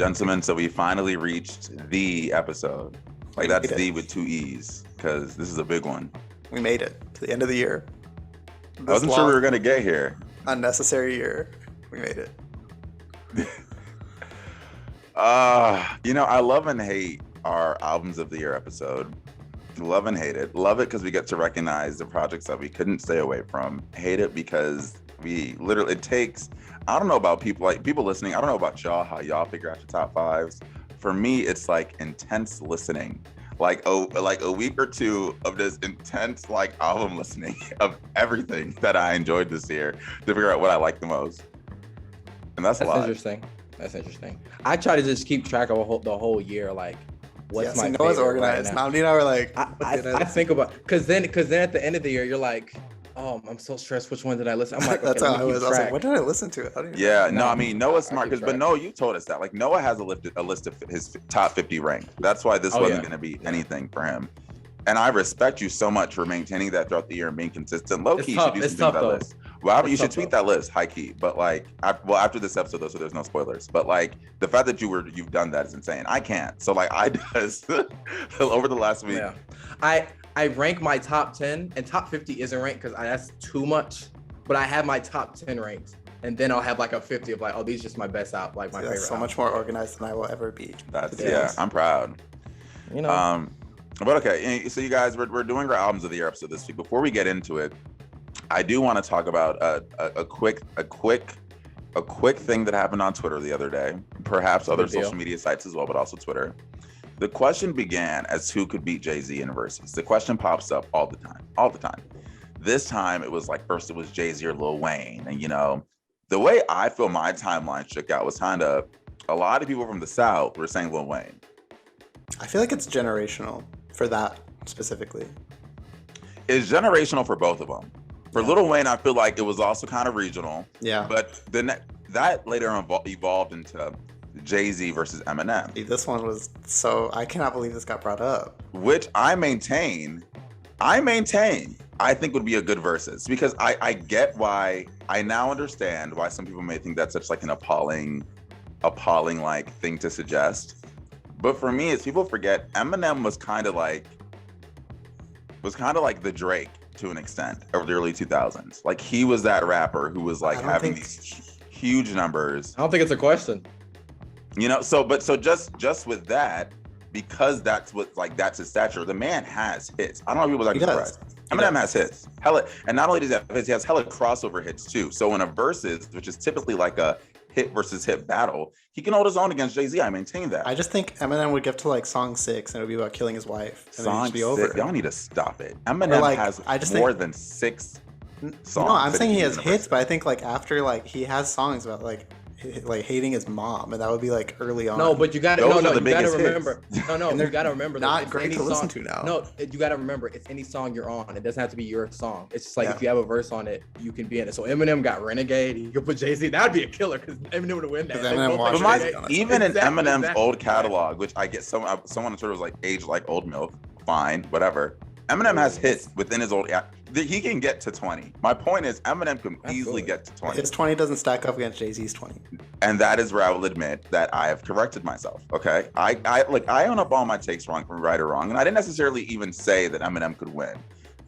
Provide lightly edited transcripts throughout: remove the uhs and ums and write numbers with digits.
Gentlemen, so we finally reached the episode. Like, that's the with 2 E's, because this is a big one. We made it to the end of the year. I wasn't sure we were going to get here. Unnecessary year. We made it. I love and hate our albums of the year episode. Love and hate it. Love it because we get to recognize the projects that we couldn't stay away from. Hate it because it takes, I don't know about people listening. I don't know about y'all, how y'all figure out your top fives. For me, it's like intense listening. Like a week or two of this intense album listening of everything that I enjoyed this year to figure out what I like the most. And that's a lot. That's interesting. I try to just keep track of the whole year, what's my favorite. Organized. Right now. Nnamdi and I were like, I think about, because then at the end of the year, you're like, oh, I'm so stressed. Which one did I listen? I'm like, okay, that's how I was. I was like, what did I listen to? Noah's smart but Noah, you told us that. Like, Noah has a list of his top 50 ranked. That's why this wasn't going to be anything for him. And I respect you so much for maintaining that throughout the year and being consistent. Low key, you should do something with that list. Well, you should tweet that list, high key. But after this episode, though, so there's no spoilers. But the fact that you've done that is insane. I can't. So I just over the last week. Yeah. I rank my top 10, and top 50 isn't ranked because that's too much. But I have my top 10 ranked, and then I'll have a 50 of these are just my best out, my favorite. That's so much more organized than I will ever be. I'm proud. But okay, so you guys, we're doing our albums of the year episode this week. Before we get into it, I do want to talk about a quick thing that happened on Twitter the other day. Perhaps other social media sites as well, but also Twitter. The question began as who could beat Jay-Z in verses. The question pops up all the time. This time it was first it was Jay-Z or Lil Wayne. And the way I feel my timeline shook out was kind of a lot of people from the South were saying Lil Wayne. I feel like it's generational for that specifically. It's generational for both of them. For Lil Wayne, I feel like it was also kind of regional. Yeah. But then that later evolved into Jay-Z versus Eminem. This one was I cannot believe this got brought up. Which I maintain, I think would be a good versus, because I get why, I now understand why some people may think that's such an appalling thing to suggest. But for me, as people forget, Eminem was kind of like the Drake to an extent over the early 2000s. He was that rapper who was having these huge numbers. I don't think it's a question. So just with that, because that's what that's his stature. The man has hits. I don't know if people are surprised. Eminem has hits. Hella, and not only does he have hits, he has hella crossover hits too. So in a versus, which is typically a hit versus hit battle, he can hold his own against Jay-Z. I maintain that. I just think Eminem would get to song 6 and it would be about killing his wife. And song then be over. Y'all need to stop it. Eminem has more than 6 songs. No, I'm saying he has hits, but I think after he has songs about hating his mom, and that would be early on. No, but you gotta remember. And you gotta remember. Not great to listen to now. No, you gotta remember. It's any song you're on. It doesn't have to be your song. It's just if you have a verse on it, you can be in it. So Eminem got Renegade. You could put Jay-Z. That'd be a killer because Eminem would win that. Even in Eminem's old catalog, which I get someone on Twitter was aged like old milk. Fine, whatever. Eminem has hits within his old. He can get to 20. My point is, Eminem can easily get to 20. His 20 doesn't stack up against Jay-Z's 20. And that is where I will admit that I have corrected myself. Okay, I own up all my takes wrong from right or wrong, and I didn't necessarily even say that Eminem could win.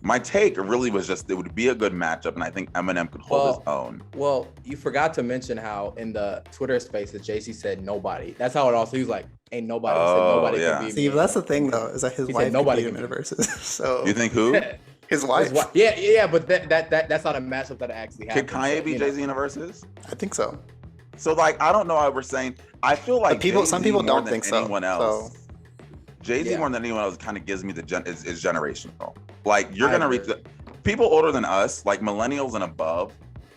My take really was just it would be a good matchup, and I think Eminem could hold his own. Well, you forgot to mention how in the Twitter spaces, Jay-Z said nobody. That's how it also. He was like, "Ain't nobody." Nobody can beat me. That's the thing though, is that his wife could beat him in a versus. So you think who? His wife. Yeah, but that's not a matchup that actually happened. Could Kanye beat Jay-Z in a versus? I think so. So I don't know why we're saying. I feel like some people don't think so. Anyone else. Jay-Z more than anyone else kind of gives me is generational. You're gonna reach the people older than us, millennials and above,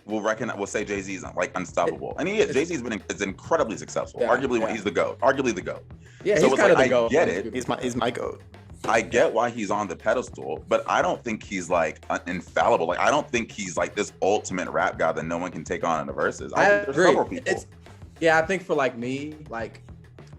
will say Jay-Z is unstoppable, and Jay-Z's is incredibly successful. Arguably, he's the GOAT. Arguably the GOAT. Yeah, so he's kind of the GOAT. I get it. He's my GOAT. I get why he's on the pedestal, but I don't think he's infallible. I don't think he's this ultimate rap guy that no one can take on in the verses. I agree. Several people. I think for me,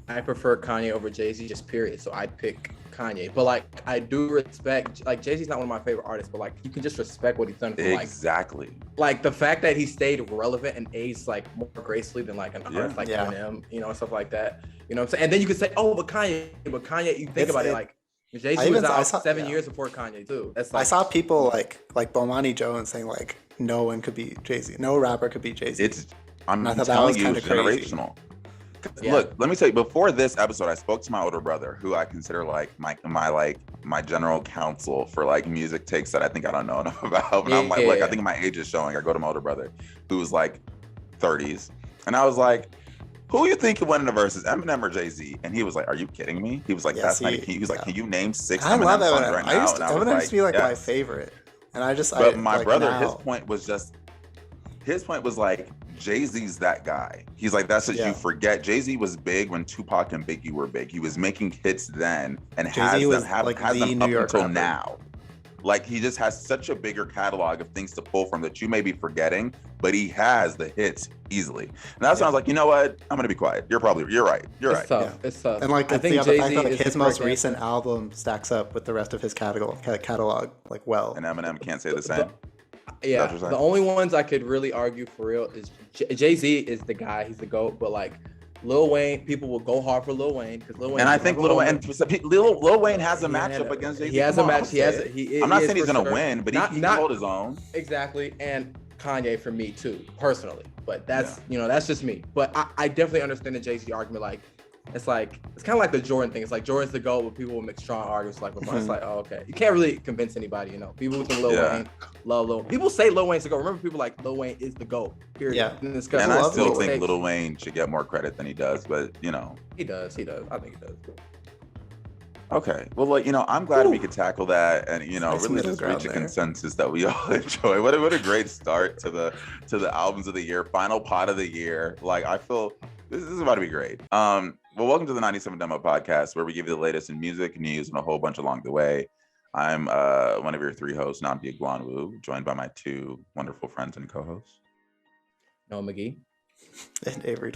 I prefer Kanye over Jay-Z, just period. So I'd pick Kanye. But like, I do respect, like, Jay-Z's not one of my favorite artists, but like, you can just respect what he's done for exactly. Like the fact that he stayed relevant and aged like more gracefully than like an artist like Eminem, you know, and stuff like that. You know what I'm saying? And then you could say, oh, but Kanye, you think about it, like Jay-Z was out 7 years before Kanye too. That's like, I saw people like Bomani Jones saying like no one could beat Jay-Z, no rapper could beat Jay-Z. I'm telling you, it's generational. Yeah. Look, let me tell you, before this episode, I spoke to my older brother, who I consider like my general counsel for like music takes that I think I don't know enough about. And I'm like, look, I think my age is showing. I go to my older brother, who's like 30s, and I was like, who you think won in the verses, Eminem or Jay-Z? And he was like, are you kidding me? He was like, that's not. He was like, can you name 6 Eminem songs right now? Eminem used to be like my favorite, and I just. But my brother, his point was like, Jay-Z's that guy. He's like, that's what you forget. Jay-Z was big when Tupac and Biggie were big. He was making hits then and has them up until now. Like, he just has such a bigger catalog of things to pull from that you may be forgetting, but he has the hits easily. And that sounds like, you know what? I'm gonna be quiet. You're right. It's tough. It's tough. And like, I think the fact that like, his most recent album stacks up with the rest of his catalog like well. And Eminem can't say the same. Yeah, the only ones I could really argue for real is Jay-Z is the guy. He's the GOAT. But like Lil Wayne, people will go hard for Lil Wayne because Lil Wayne. And I think Lil Wayne has a matchup against Jay-Z. He has a match. I'm not saying he's gonna win, but he can hold his own. Exactly, and Kanye for me too, personally. But that's that's just me. But I definitely understand the Jay-Z argument. Like, it's kind of like the Jordan thing. It's like Jordan's the GOAT, but people will make strong arguments like LeBron. It's like, oh, okay. You can't really convince anybody, you know. People who think Lil Wayne love Lil Wayne. People say Lil Wayne's the GOAT. Remember, people like Lil Wayne is the GOAT. Period. Yeah. And I still think Lil Wayne should get more credit than he does, but you know. He does. I think he does. Okay. Well, like, you know, I'm glad we could tackle that and, you know, really just reach a consensus that we all enjoy. What a great start to the albums of the year, final pod of the year. Like, I feel this is about to be great. Well, welcome to the 97 Demo Podcast, where we give you the latest in music, news, and a whole bunch along the way. I'm one of your 3 hosts, Nnamdi, joined by my 2 wonderful friends and co-hosts. Nnamdi. And Avery.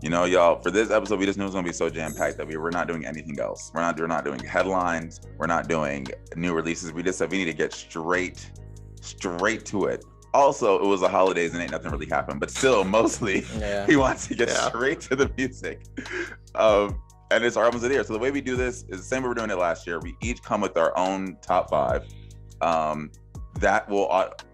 You know, y'all, for this episode, we just knew it was going to be so jam-packed that we're not doing anything else. We're not doing headlines. We're not doing new releases. We just said we need to get straight to it. Also, it was the holidays and ain't nothing really happened, but still, mostly, he wants to get straight to the music. And it's our albums of the year. So the way we do this is the same way we were doing it last year. We each come with our own top 5. That will,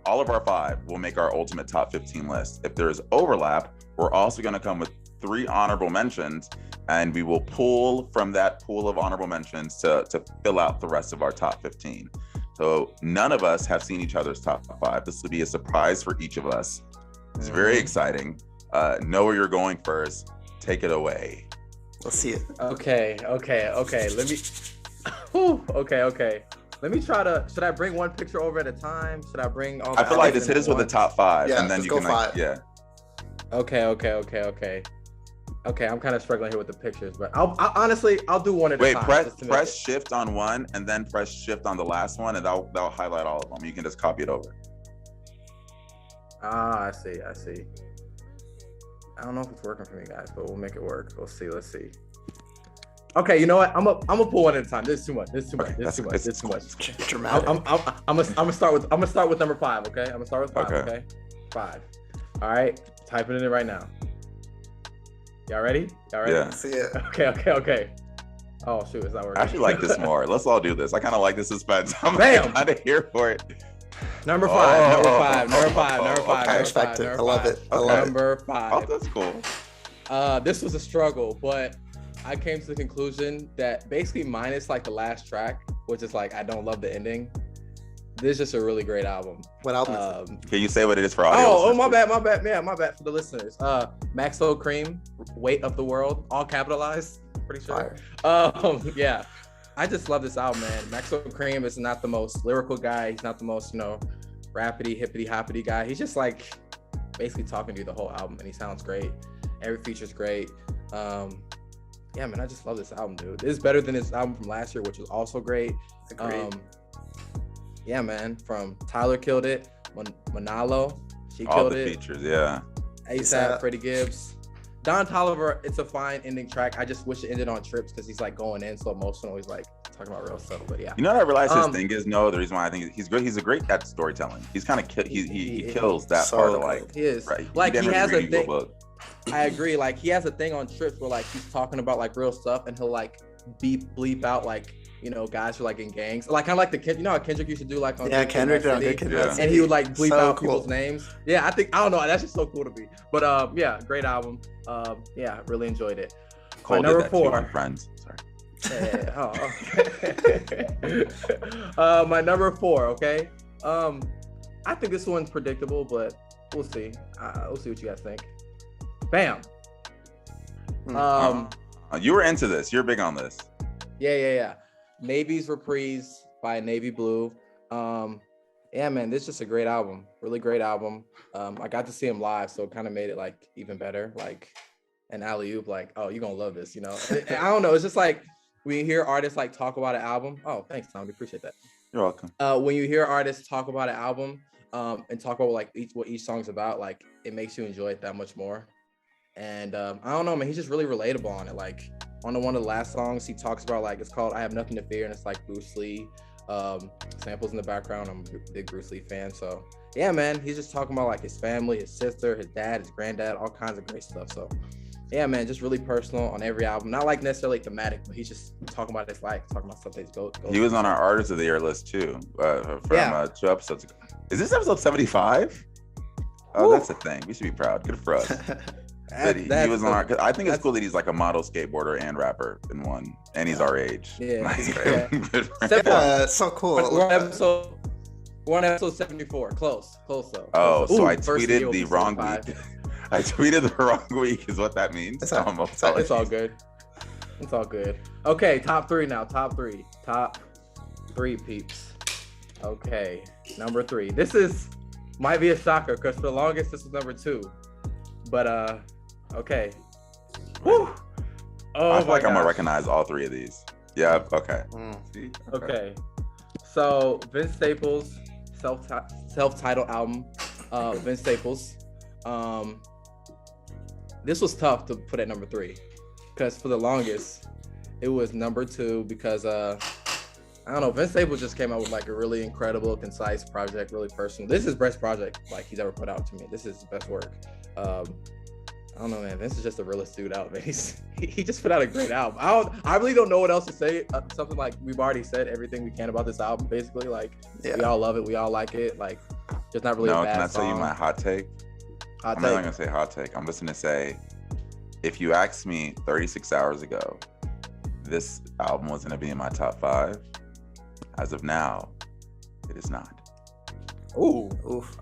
all of our 5 will make our ultimate top 15 list. If there is overlap, we're also going to come with 3 honorable mentions, and we will pull from that pool of honorable mentions to fill out the rest of our top 15. So none of us have seen each other's top 5. This will be a surprise for each of us. It's very exciting. Know where you're going first. Take it away. Let's see it. Okay. Let me. Okay. Let me try to. Should I bring one picture over at a time? Should I bring all? I feel like just hit us with the top 5, and then you can like, Okay. Okay, I'm kind of struggling here with the pictures, but I'll honestly do one at a time. Wait, press shift on one and then press shift on the last one, and that'll highlight all of them. You can just copy it over. I see. I don't know if it's working for me, guys, but we'll make it work. Let's see. Okay, you know what? I'm gonna pull one at a time. This is too much. This is too much. Dramatic. I'm gonna start with number 5. Okay, I'm gonna start with 5. Okay, 5. All right, typing it in right now. Y'all ready? Yeah. See it. Okay. Oh shoot, it's not working. I actually like this more. Let's all do this. I kind of like the suspense. I'm kind of here for it. Number 5. Number 5. I respect it. I love it. Number 5. Oh, that's cool. This was a struggle, but I came to the conclusion that basically minus like the last track, which is like I don't love the ending. This is just a really great album. What album is it? Can you say what it is for audio? Oh, my bad. Yeah, my bad for the listeners. Maxo Cream, Weight of the World, all capitalized. Pretty sure. Yeah, I just love this album, man. Maxo Cream is not the most lyrical guy. He's not the most, rappity, hippity, hoppity guy. He's just like basically talking to you the whole album, and he sounds great. Every feature's great. Yeah, man, I just love this album, dude. It's better than his album from last year, which was also great. Agreed. Yeah, man. From Tyler killed it. Manalo, she all killed the it. features, yeah. ASAP, Freddie Gibbs. Don Toliver, it's a fine ending track. I just wish it ended on Trips because he's like going in so emotional. He's like talking about real stuff. But yeah, you know what I realized his thing is the reason why I think he's good. He's a great at storytelling. He's kind of he kills that so part of like. he is Right. like he has a thing. Book. I agree. Like he has a thing on Trips where like he's talking about like real stuff and he'll like bleep out like, you know, guys who are like in gangs, like kind of like you know how Kendrick used to do like on Kendrick did and he would like bleep out people's names. Yeah, I don't know, that's just so cool to me. But yeah, great album. Yeah, really enjoyed it. Cole my number did that 4 too on Friends. Sorry. My number 4. Okay. I think this one's predictable, but we'll see. We'll see what you guys think. Bam. You were into this. You're big on this. Yeah. Navy's Reprise by Navy Blue. Yeah, man, this is just a great album. Really great album. I got to see him live, so it kind of made it like even better. Like an alley-oop, like, oh, you're gonna love this, you know. I don't know. It's just like when you hear artists like talk about an album. Oh, thanks, Nnamdi. Appreciate that. You're welcome. When you hear artists talk about an album, and talk about like what each song's about, like it makes you enjoy it that much more. And I don't know, man, he's just really relatable on it. Like on one of the last songs, he talks about like, it's called I Have Nothing to Fear, and it's like Bruce Lee samples in the background. I'm a big Bruce Lee fan, so yeah, man, he's just talking about like his family, his sister, his dad, his granddad, all kinds of great stuff. So yeah, man, just really personal on every album. Not like necessarily thematic, but he's just talking about his life, talking about stuff that he's go he was on our Artist of the Year list too, from 2 episodes ago. Is this episode 75? Oh, that's a thing. We should be proud. Good for us. He was on our. I think it's cool that he's like a model, skateboarder, and rapper in one, and he's our age. Yeah, so cool. We're on episode 74. Close though. Oh, so I tweeted the wrong week. I tweeted the wrong week, is what that means. It's all good. It's all good. Okay, top 3 now. Top three, peeps. Okay, number 3. This might be a shocker because for the longest this was number 2, but okay. Woo! Oh, I feel like I'm gonna recognize all 3 of these. Yeah. Okay. See? Okay. So Vince Staples' self-titled album. Vince Staples. This was tough to put at number 3 because for the longest it was number 2 because I don't know, Vince Staples just came out with like a really incredible, concise project, really personal. This is his best project like he's ever put out to me. This is his best work. I don't know, man. Vince is just the realest dude out, man. He just put out a great album. I really don't know what else to say. Something like we've already said everything we can about this album. Basically, like we all love it, we all like it. Like, just not really a bad song. Can I tell you my hot take? I'm not gonna say hot take. I'm just gonna say, if you asked me 36 hours ago, this album was gonna be in my top 5. As of now, it is not. Ooh.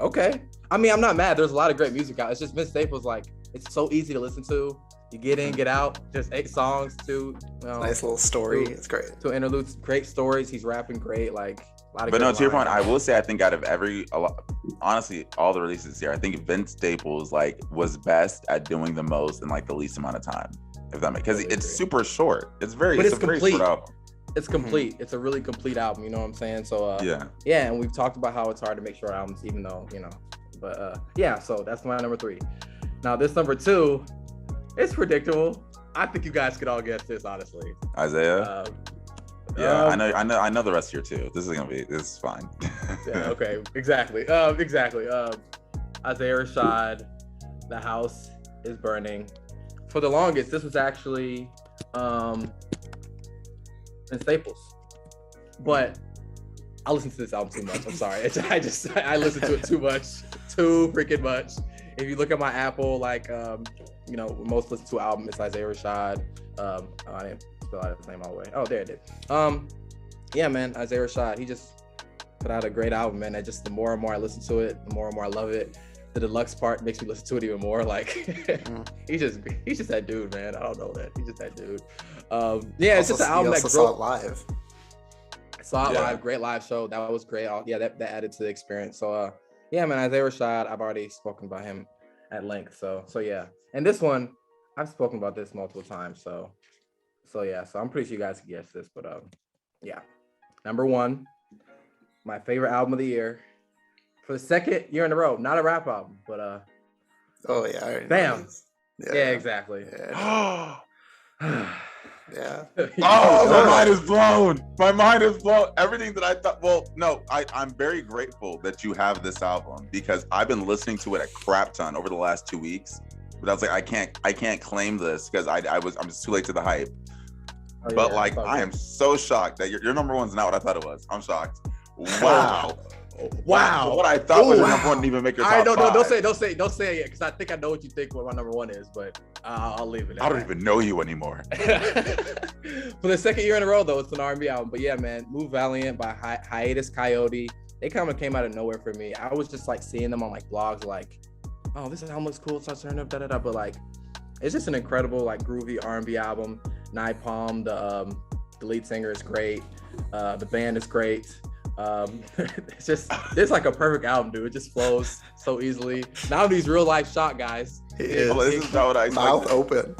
Okay. I mean, I'm not mad. There's a lot of great music out. It's just Vince Staples, like, it's so easy to listen to. You get in, get out. Just 8 songs, 2. Nice little story. It's great. 2 interludes, great stories. He's rapping great. Like, a lot of. But no, to your point, I will say I think out of honestly, all the releases here, I think Vince Staples like was best at doing the most in like the least amount of time. If that makes, because it's super short. It's very complete. Very short album. It's complete. It's a really complete album. You know what I'm saying? So yeah. And we've talked about how it's hard to make short albums, even though but yeah. So that's my number 3. Now this number 2, it's predictable. I think you guys could all guess this, honestly. Isaiah. Yeah, I know the rest here too. This is fine. Yeah. Okay. Exactly. Isaiah Rashad, The House is Burning. For the longest, this was actually in Staples, but I listened to this album too much. I'm sorry. I listened to it too freaking much. If you look at my Apple, like most listened to album, it's Isaiah Rashad. I didn't spell out his name all the way. Oh, there it did. Yeah, man, Isaiah Rashad. He just put out a great album, man. The more and more I listen to it, the more and more I love it. The deluxe part makes me listen to it even more. Like he's just that dude, man. I don't know that. He's just that dude. Yeah, it's just an album that saw it live. Saw it live, great live show. That was great. That added to the experience. So yeah, man, Isaiah Rashad, I've already spoken about him at length. So yeah. And this one, I've spoken about this multiple times. So yeah, so I'm pretty sure you guys can guess this, but yeah. Number 1, my favorite album of the year. For the second year in a row, not a rap album, but oh yeah, I already bam, know this. Yeah, exactly. Yeah. Yeah. Oh, my mind is blown. My mind is blown. Everything that I thought. Well, no, I'm very grateful that you have this album because I've been listening to it a crap ton over the last 2 weeks. But I was like, I can't claim this because I'm just too late to the hype. Oh, but yeah, like, I am so shocked that your number one's not what I thought it was. I'm shocked. Wow. Wow. What I thought was your number one didn't even make your top five. Don't say it yet, because I think I know what you think what my number one is, but I'll leave it. I don't even know you anymore. For the second year in a row, though, it's an R&B album. But yeah, man, Move Valiant by Hiatus Coyote. They kind of came out of nowhere for me. I was just like seeing them on like blogs, like, oh, this album looks cool, so I turned up, but like, it's just an incredible like groovy R&B album. Napalm, the lead singer is great. The band is great. It's like a perfect album, dude. It just flows so easily. Nnamdi's real life shot, guys. This is not what I expected. Mouth open.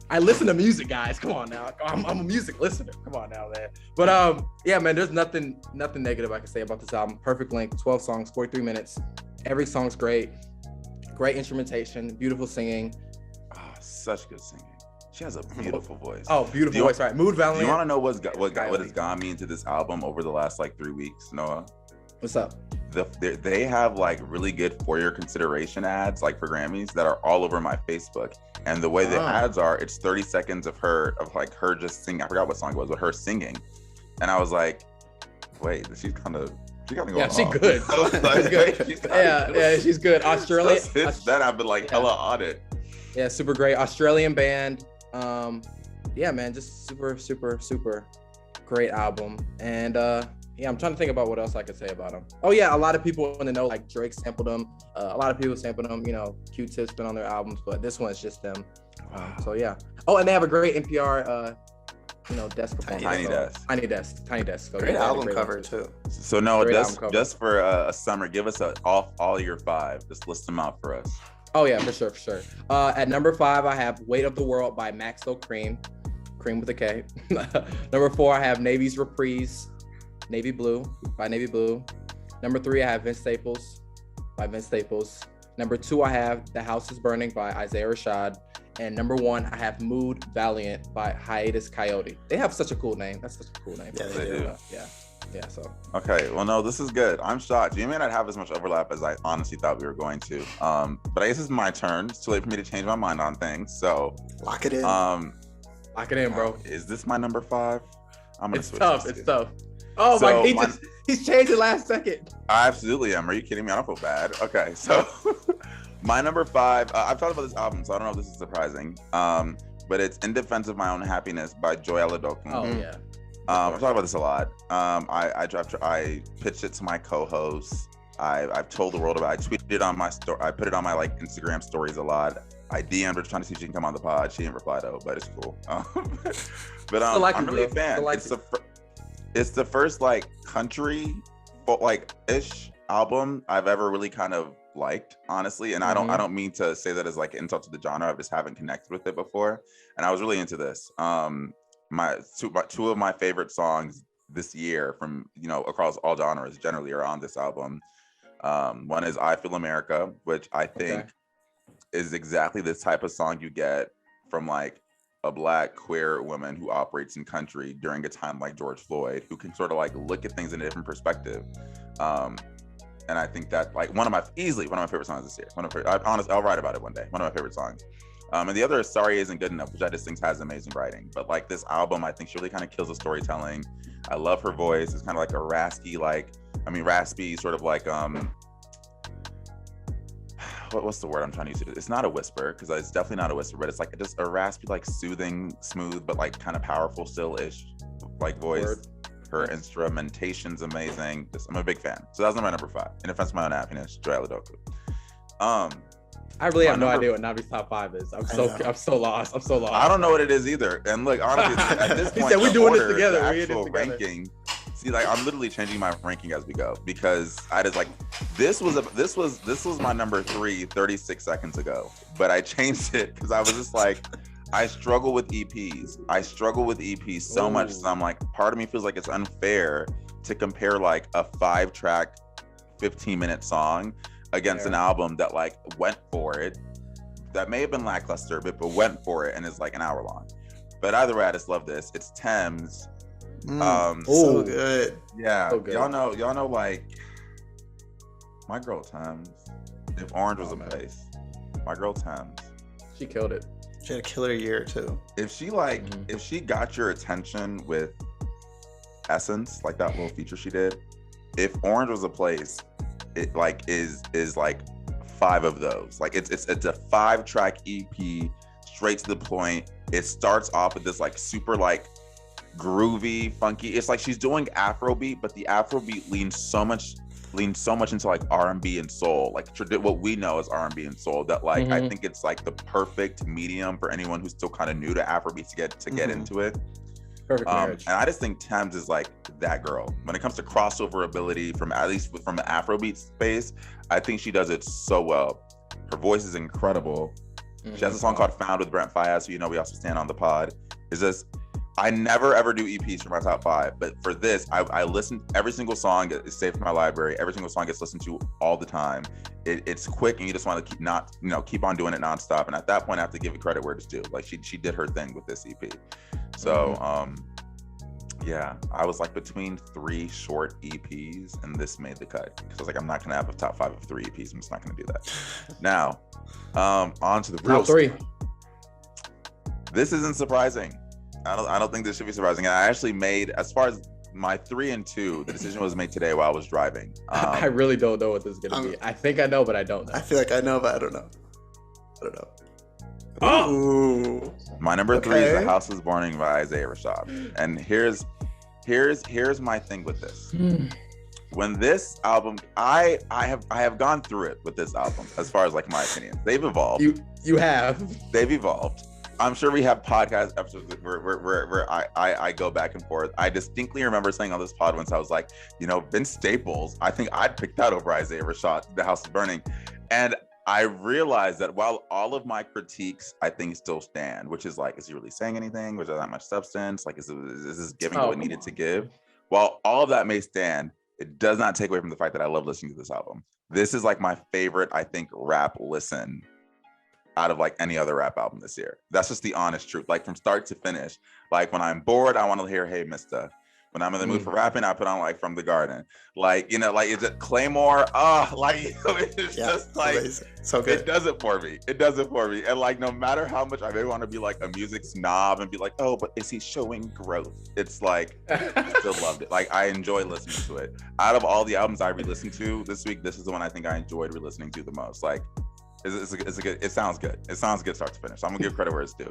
I listen to music, guys. Come on now. I'm a music listener. Come on now, man. But yeah, man, there's nothing negative I can say about this album. Perfect length, 12 songs, 43 minutes. Every song's great. Great instrumentation, beautiful singing. Oh, such good singing. She has a beautiful voice. Oh, beautiful voice, right? Mood Valiant. Do you want to know what has gotten me into this album over the last like 3 weeks, Noah? What's up? They have like really good for your consideration ads, like for Grammys, that are all over my Facebook. And the way the ads are, it's 30 seconds of her just singing. I forgot what song it was, but her singing. And I was like, wait, she's kind of going yeah, she's off. good. Like, she's good. Yeah, she's good. Australian. Then I've been like hella on it. Yeah, super great. Australian band. Yeah, man, just super great album. And yeah, I'm trying to think about what else I could say about them. Oh yeah, a lot of people want to know like Drake sampled them. A lot of people sampled them. You know, Q-Tip's been on their albums, but this one's just them. So yeah. Oh, and they have a great NPR desk performance. Tiny desk. So great album cover too. So no, just for a summer, give us all your five. Just list them out for us. Oh yeah, for sure. At number 5, I have Weight of the World by Maxo Cream with a K. Number 4, I have Navy's Reprise, Navy Blue by Navy Blue. Number 3, I have Vince Staples by Vince Staples. Number 2, I have The House is Burning by Isaiah Rashad. And number 1, I have Mood Valiant by Hiatus Coyote. They have such a cool name. That's such a cool name. Yeah, they do. Yeah, so. Okay, well, no, this is good. I'm shocked. You may not have as much overlap as I honestly thought we were going to. But I guess it's my turn. It's too late for me to change my mind on things. So lock it in. Lock it in, bro. Is this my number 5? I'm gonna switch. It's tough. Oh my! He's changed it last second. I absolutely am. Are you kidding me? I don't feel bad. Okay, so my number 5. I've talked about this album, so I don't know if this is surprising. But it's "In Defense of My Own Happiness" by Joy Lodokan. Oh yeah. I've talked about this a lot. I pitched it to my co-hosts. I've told the world about it. I tweeted it on my story. I put it on my like Instagram stories a lot. I DM'd her trying to see if she can come on the pod. She didn't reply though, but it's cool. But I'm really a fan. It's the first like country like ish album I've ever really kind of liked, honestly. And I don't mean to say that as like insult to the genre. I just haven't connected with it before, and I was really into this. Two of my favorite songs this year from across all genres generally are on this album. One is "I Feel America," which I think is exactly this type of song you get from like a Black queer woman who operates in country during a time like George Floyd, who can sort of like look at things in a different perspective. And I think that like easily one of my favorite songs this year. I'll write about it one day. One of my favorite songs. And the other is "Sorry Isn't Good Enough," which I just think has amazing writing. But like this album, I think she really kind of kills the storytelling. I love her voice. It's kind of like a raspy sort of like what's the word I'm trying to use? It's not a whisper, because it's definitely not a whisper, but it's like just a raspy, like soothing, smooth, but like kind of powerful still-ish like voice. Word. Her instrumentation's amazing. I'm a big fan. So that's my number 5. In Defense of My Own Happiness, Joy Lodokan. I really have no idea what Nnamdi's top 5 is. I'm so lost. I don't know what it is either. And look, honestly, at this point, he said we're doing this together. The actual ranking. See, like I'm literally changing my ranking as we go, because I just like this was my number 3 36 seconds ago, but I changed it because I was just like, I struggle with EPs. So much. So I'm like, part of me feels like it's unfair to compare like a 5-track 15-minute song against an album that like went for it, that may have been lackluster, but went for it and is like an hour long. But either way, I just love this. It's Thames. So good. Yeah, So good. y'all know like my girl Thames. If Orange was a place, my girl Thames. She killed it. She had a killer year too. If she like, if she got your attention with Essence, like that little feature she did, if Orange was a place, it like is like 5 of those. Like it's a 5-track EP, straight to the point. It starts off with this like super like groovy, funky. It's like she's doing Afrobeat, but the Afrobeat leans so much into like R&B and soul, like what we know as R&B and soul. That like I think it's like the perfect medium for anyone who's still kind of new to Afrobeat to get into it. Perfect marriage. And I just think Thames is like that girl when it comes to crossover ability, from at least from the Afrobeat space. I think she does it so well. Her voice is incredible. She has a song called Found with Brent Faiyaz, who we also stand on the pod. Is this? I never ever do EPs for my top 5, but for this, I listen. Every single song is saved from my library. Every single song gets listened to all the time. It's quick, and you just want to keep on doing it nonstop. And at that point, I have to give it credit where it's due. Like she did her thing with this EP. So yeah, I was like between 3 short EPs, and this made the cut because I was like, I'm not gonna have a top 5 of 3 EPs. I'm just not gonna do that. Now, on to the real top 3. stuff. This isn't surprising. I don't think this should be surprising. I actually made, as far as my 3 and 2, the decision was made today while I was driving. I really don't know what this is gonna be. I think I know, but I don't know. I feel like I know, but I don't know. Ooh. My number 3 is The House is Burning by Isaiah Rashad. And here's my thing with this. When this album, I have gone through it with this album, as far as like my opinion. They've evolved. You have. They've evolved. I'm sure we have podcast episodes where I go back and forth. I distinctly remember saying on this pod once, I was like, Vince Staples, I think I'd pick that over Isaiah Rashad, The House is Burning. And I realized that while all of my critiques, I think, still stand, which is like, is he really saying anything? Was there that much substance? Like, is this giving what it needed to give? While all of that may stand, it does not take away from the fact that I love listening to this album. This is like my favorite, I think, rap listen out of like any other rap album this year. That's just the honest truth. Like from start to finish. Like when I'm bored, I want to hear Hey Mister. When I'm in the mood for rapping, I put on like From the Garden. Like, like is it Claymore? It's just like amazing. So good. It does it for me. And like no matter how much I may want to be like a music snob and be like, oh, but is he showing growth? It's like I still loved it. Like I enjoy listening to it. Out of all the albums I re-listened to this week, this is the one I think I enjoyed re-listening to the most. Like it's a good. It sounds good. It sounds good start to finish. So I'm gonna give credit where it's due.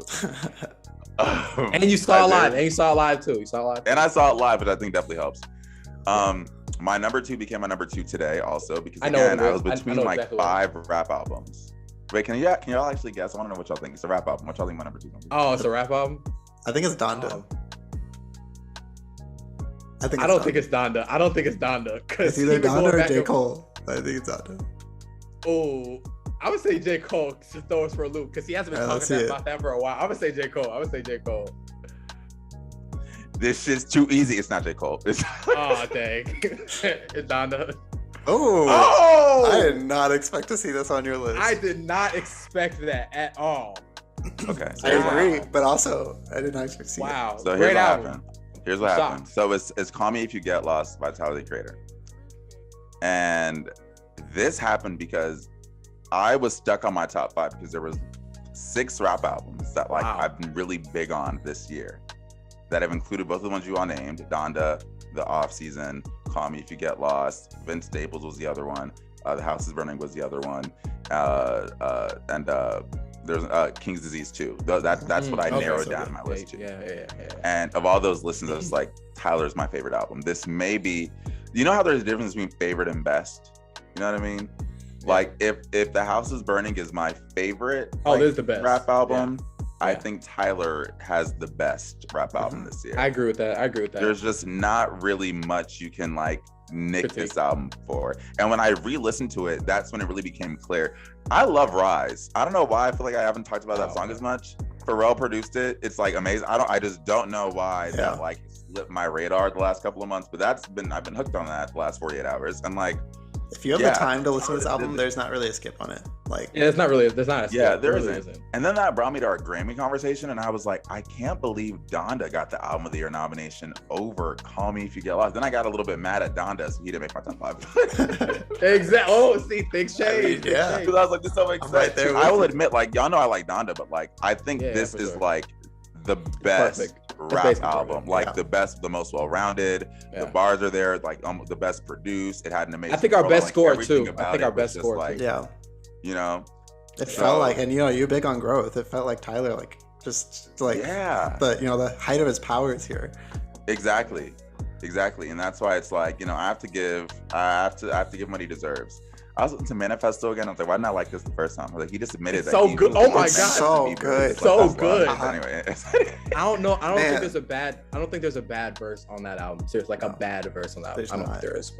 And you saw it live. And you saw it live too. And I saw it live, which I think definitely helps. My number 2 became my number 2 today, also because again, I was between like 5 rap albums. Wait, can y'all actually guess? I want to know what y'all think. It's a rap album. What y'all think my number 2 is? Oh, it's a rap album. I think it's Donda. I don't think it's Donda. I don't think it's Donda. It's either Donda or J. Cole. I think it's Donda. Oh, I would say J. Cole to throw us for a loop because he hasn't been talking about that for a while. I would say J. Cole. This shit's too easy. It's not J. Cole. Oh, dang. It's Donda. Oh! I did not expect to see this on your list. I did not expect that at all. Okay. I agree, but also I did not expect to see it. So here's what happened. So it's Call Me If You Get Lost by Tyler, the Creator. And this happened because I was stuck on my top 5 because there was 6 rap albums that I've been really big on this year that have included both of the ones you all named, Donda, The Offseason, Call Me If You Get Lost, Vince Staples was the other one, The House is Burning was the other one, and there's King's Disease too. That's what I narrowed down in my list to. Yeah. And of all those listens, I was like, Tyler's my favorite album. This may be, how there's a difference between favorite and best? You know what I mean? Like if The House is Burning is my favorite there's the best rap album, I think Tyler has the best rap album this year. I agree with that. There's just not really much you can like nick this album for. And when I re-listened to it, that's when it really became clear. I love Rise. I don't know why I feel like I haven't talked about that song as much. Pharrell produced it. It's like amazing. I just don't know why that like slipped my radar the last couple of months, but I've been hooked on that the last 48 hours. And like If you have the time to listen to this album, there's not really a skip on it. Like, yeah, there's not a skip. Yeah, there really isn't. And then that brought me to our Grammy conversation, and I was like, I can't believe Donda got the Album of the Year nomination over Call Me If You Get Lost. Then I got a little bit mad at Donda, so he didn't make my top 5. Exactly. Oh, see, things change. Yeah. Because I was like, this don't make sense. Right there I will admit, like, y'all know I like Donda, but like, I think this is like the best rap album. Like the best, the most well-rounded. The bars are there, like the best produced. It had an amazing. I think our best score too. I think our best score like, yeah. You know, it felt like, and you're big on growth. It felt like Tyler, like just like the height of his powers here. Exactly, and that's why it's like I have to give him what he deserves. I was listening to Manifesto again. I was like, why didn't I like this the first time? I was like, he just admitted that. So good. Oh my god, so good, so good. Anyway, I don't know. I don't think there's a bad. I don't think there's a bad verse on that album. Seriously, like a bad verse on that album. I don't think there is.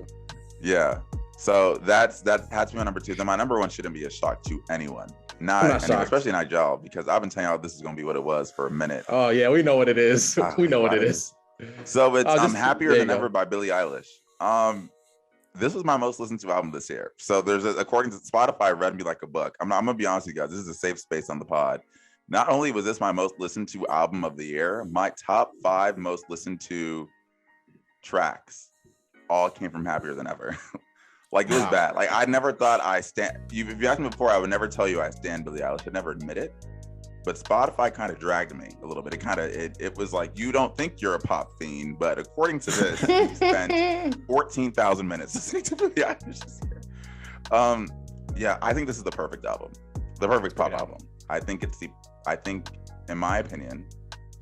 Yeah. So that had to be my number 2. Then my number 1 shouldn't be a shock to anyone. Especially not y'all, because I've been telling y'all this is gonna be what it was for a minute. Oh yeah, we know what it is. We know what it is. So it's I'm Happier Than Ever by Billie Eilish. This was my most listened to album this year. So according to Spotify, read me like a book. I'm gonna be honest with you guys. This is a safe space on the pod. Not only was this my most listened to album of the year, my top 5 most listened to tracks all came from Happier Than Ever. Like it was bad. Like I never thought if you asked me before, I would never tell you I stand Billie Eilish. I'd never admit it. But Spotify kind of dragged me a little bit. It was like, you don't think you're a pop fiend, but according to this, you spent 14,000 minutes listening to Billie Eilish this year. Yeah, I think this is the perfect album, the perfect pop album. I think in my opinion,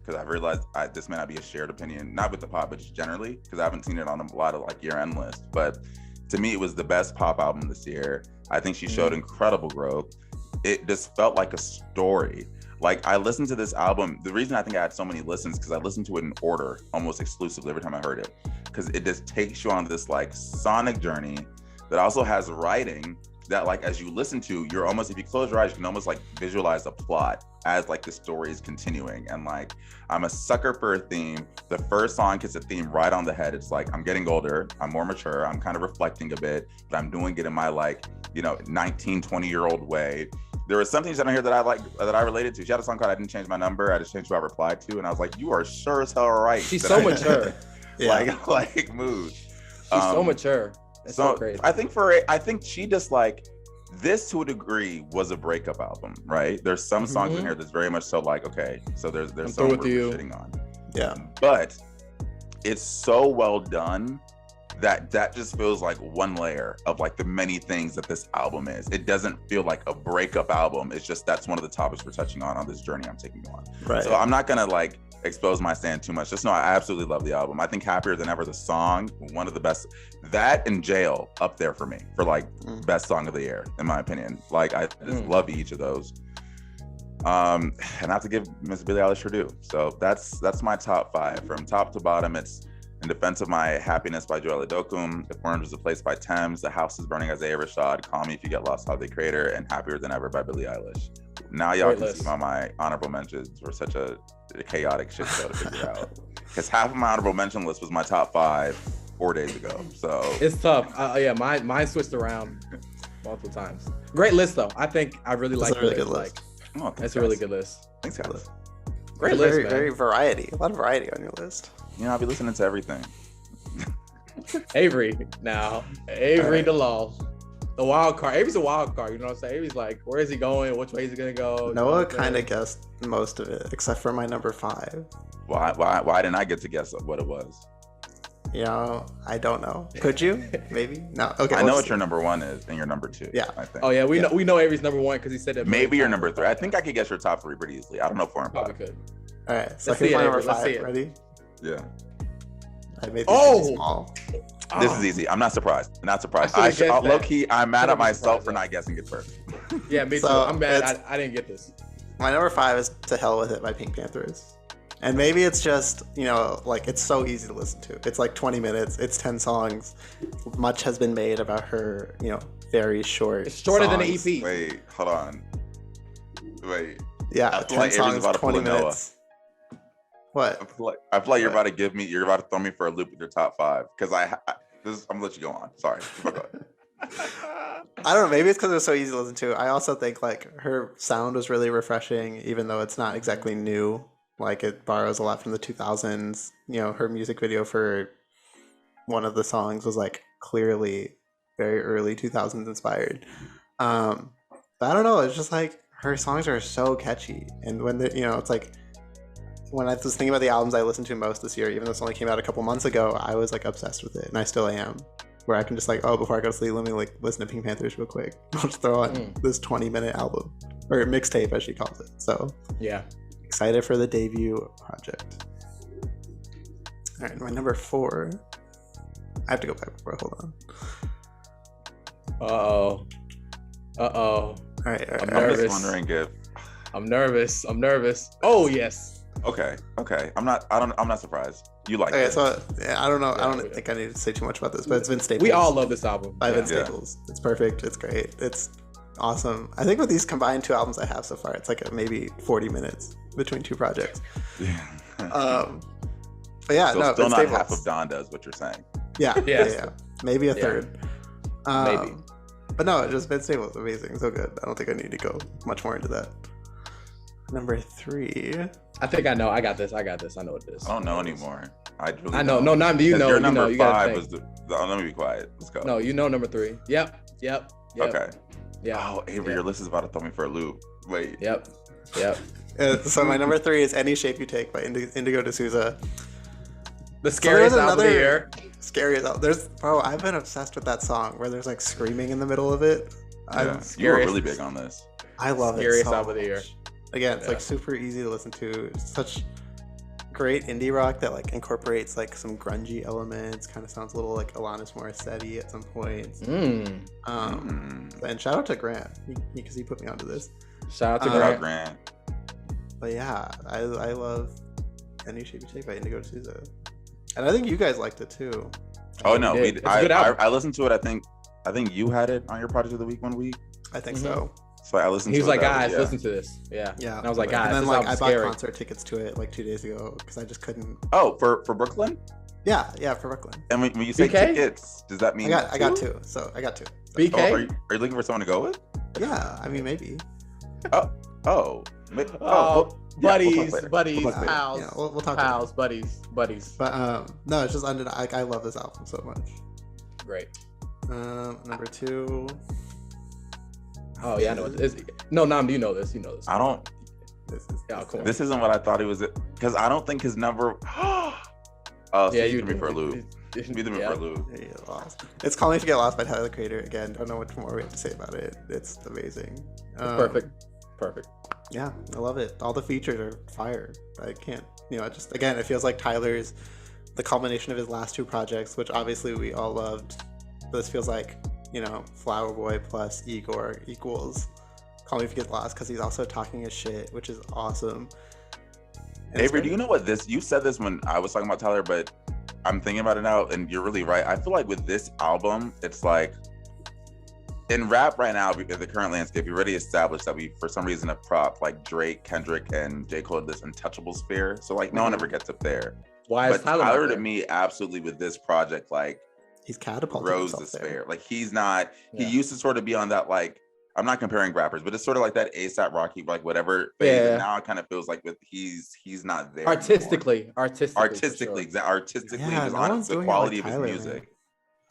because I've realized this may not be a shared opinion, not with the pop, but just generally, because I haven't seen it on a lot of like year-end lists. But to me, it was the best pop album this year. I think she showed incredible growth. It just felt like a story. Like I listened to this album, the reason I think I had so many listens because I listened to it in order almost exclusively every time I heard it, because it just takes you on this like sonic journey that also has writing that like as you listen to, you're almost, if you close your eyes, you can almost like visualize a plot as like the story is continuing. And like I'm a sucker for a theme. The first song hits a theme right on the head. It's like I'm getting older, I'm more mature, I'm kind of reflecting a bit, but I'm doing it in my like 19, 20-year-old way. There was some things on here that I like, that I related to. She had a song called I Didn't Change My Number. I just changed who I replied to. And I was like, you are sure as hell right. She's so mature. Like mood. She's so mature. It's so crazy. I think she just like, this to a degree was a breakup album, right? There's some songs in here that's very much so like, okay, so there's some we're shitting on. Yeah. But it's so well done that just feels like one layer of like the many things that this album is. It doesn't feel like a breakup album. It's just that's one of the topics we're touching on this journey I'm taking you on. Right. So I'm not gonna like expose my stand too much. Just know I absolutely love the album. I think Happier Than Ever, the song, one of the best. That and Jail up there for me for like best song of the year in my opinion. Like I just love each of those. And I have to give Miss Billie Eilish her due. So that's my top 5 from top to bottom. It's In Defense of My Happiness by Joel Lodokan, If Orange Was a Place by Thames, The House is Burning Isaiah Rashad, Call Me If You Get Lost, How They Creator, and Happier Than Ever by Billie Eilish. Now y'all can see why my honorable mentions were such a chaotic shit show to figure out. Because half of my honorable mention list was my top 5 4 days ago. So it's tough. Yeah, mine switched around multiple times. Great list though. I think I really like a really good list. It's a really good list. Thanks, guys. Great list, man. Very variety. A lot of variety on your list. I'll be listening to everything. Avery now. Avery DeLaw. The wild card. Avery's a wild card, you know what I'm saying? Avery's like, where is he going? Which way is he gonna go? Noah kind of guessed most of it, except for my number 5. Why didn't I get to guess what it was? I don't know. Could you? Maybe? No. Okay. I know what your number 1 is and your number 2. Yeah. I think. Oh yeah, we know Avery's number 1 because he said that. Maybe your number 3. I think I could guess your top 3 pretty easily. I don't know 4 and 5. Probably could. All right. So here's my number 5. Ready? Yeah. I made these small. This is easy. I'm not surprised. Low key, I'm mad at myself for not guessing it first. Yeah, me too. I'm mad. I didn't get this. My number 5 is To Hell With It by Pink Panthers. And maybe it's just, like it's so easy to listen to. It's like 20 minutes. It's 10 songs. Much has been made about her, very short. It's shorter songs. than an EP. Wait, hold on. Wait. Yeah, 10 songs, 20 minutes. What? I feel like you're about to throw me for a loop with your top 5 because I'm gonna let you go on. Sorry. I don't know. Maybe it's because it was so easy to listen to. I also think like her sound was really refreshing, even though it's not exactly new. Like it borrows a lot from the 2000s. You know, her music video for one of the songs was like clearly very early 2000s inspired. But I don't know. It's just like her songs are so catchy, and when you know, it's like when I was thinking about the albums I listened to most this year, even though this only came out a couple months ago, I was like obsessed with it, and I still am. Where I can just like, oh, before I go to sleep, let me like listen to Pink Panthers real quick. I'll just throw on this 20-minute album or mixtape, as she calls it. So yeah, excited for the debut project. All right, my number 4. I have to go back before. Hold on. All right. I'm I'm just wondering if I'm nervous. Oh yes. Okay. I'm not surprised. You like it. So I don't know. Yeah, I don't think I need to say too much about this, but it's Vince Staples. We all love this album. By Vince Staples. It's perfect. It's great. It's awesome. I think with these combined 2 albums I have so far, it's like maybe 40 minutes between 2 projects. Yeah. But yeah, so no, still Vince not Staples. half of Don does what you're saying. Yeah. Maybe a third. Maybe. But no, just Vince Staples, amazing, so good. I don't think I need to go much more into that. Number 3. I think I know. I got this. I know what it is. I don't know anymore. I know. No, Nnamdi, you know. Your number you 5 was let me be quiet. Let's go. No, you know number 3. Yep. Okay. Yeah. Oh, Avery, your list is about to throw me for a loop. Wait. Yep. So my number 3 is Any Shape You Take by Indigo D'Souza. The scariest album of the year. Scariest album. I've been obsessed with that song where there's like screaming in the middle of it. Yeah. You were really big on this. I love it. Scariest so album of the year. Again, it's like super easy to listen to. It's such great indie rock that like incorporates like some grungy elements. Kind of sounds a little like Alanis Morissette at some points. And shout out to Grant because he put me onto this. Shout out to Grant. But yeah, I love Any Shape You Take by Indigo D'Souza, and I think you guys liked it too. Oh no, it's a good album. I listened to it. I think you had it on your project of the week one week. I think so. So I listened. He to was it. like, guys, listen to this. Yeah. And I was like, guys, and then this like I album's bought scary. concert tickets to it like 2 days ago because I just couldn't. Oh, for Brooklyn? Yeah, for Brooklyn. And when you say BK? tickets, does that mean I got 2? So I got 2. BK? Oh, are you looking for someone to go with? Yeah, I mean maybe. Buddies, We'll pals. Yeah, we'll talk. Pals, buddies. But no, it's just I love this album so much. Great. Number 2. Oh yeah, I know it is. No, Nnamdi, you know this. I don't. This isn't what I thought he was. Because I don't think his number. So yeah, you threw me for a loop. You threw me for a loop. It's Calling to Get Lost by Tyler the Creator. Again, don't know what more we have to say about it. It's amazing. Perfect. Yeah, I love it. All the features are fire. I can't, it feels like Tyler's the culmination of his last 2 projects, which obviously we all loved. This feels like, Flower Boy plus Igor equals Call Me If You Get Lost because he's also talking his shit, which is awesome. And Avery, do you know what you said this when I was talking about Tyler, but I'm thinking about it now, and you're really right. I feel like with this album, it's like, in rap right now, the current landscape, we already established that we, for some reason, have propped like Drake, Kendrick, and J. Cole this untouchable sphere. So like, no one ever gets up there. Why is Tyler to me, absolutely with this project, like, he's catapulted rose the sphere. Like he's not. He used to sort of be on that like. I'm not comparing rappers, but it's sort of like that ASAP Rocky, like whatever phase. Yeah. And now it kind of feels like he's not there artistically, anymore. Artistically, just on the quality of his music. Man.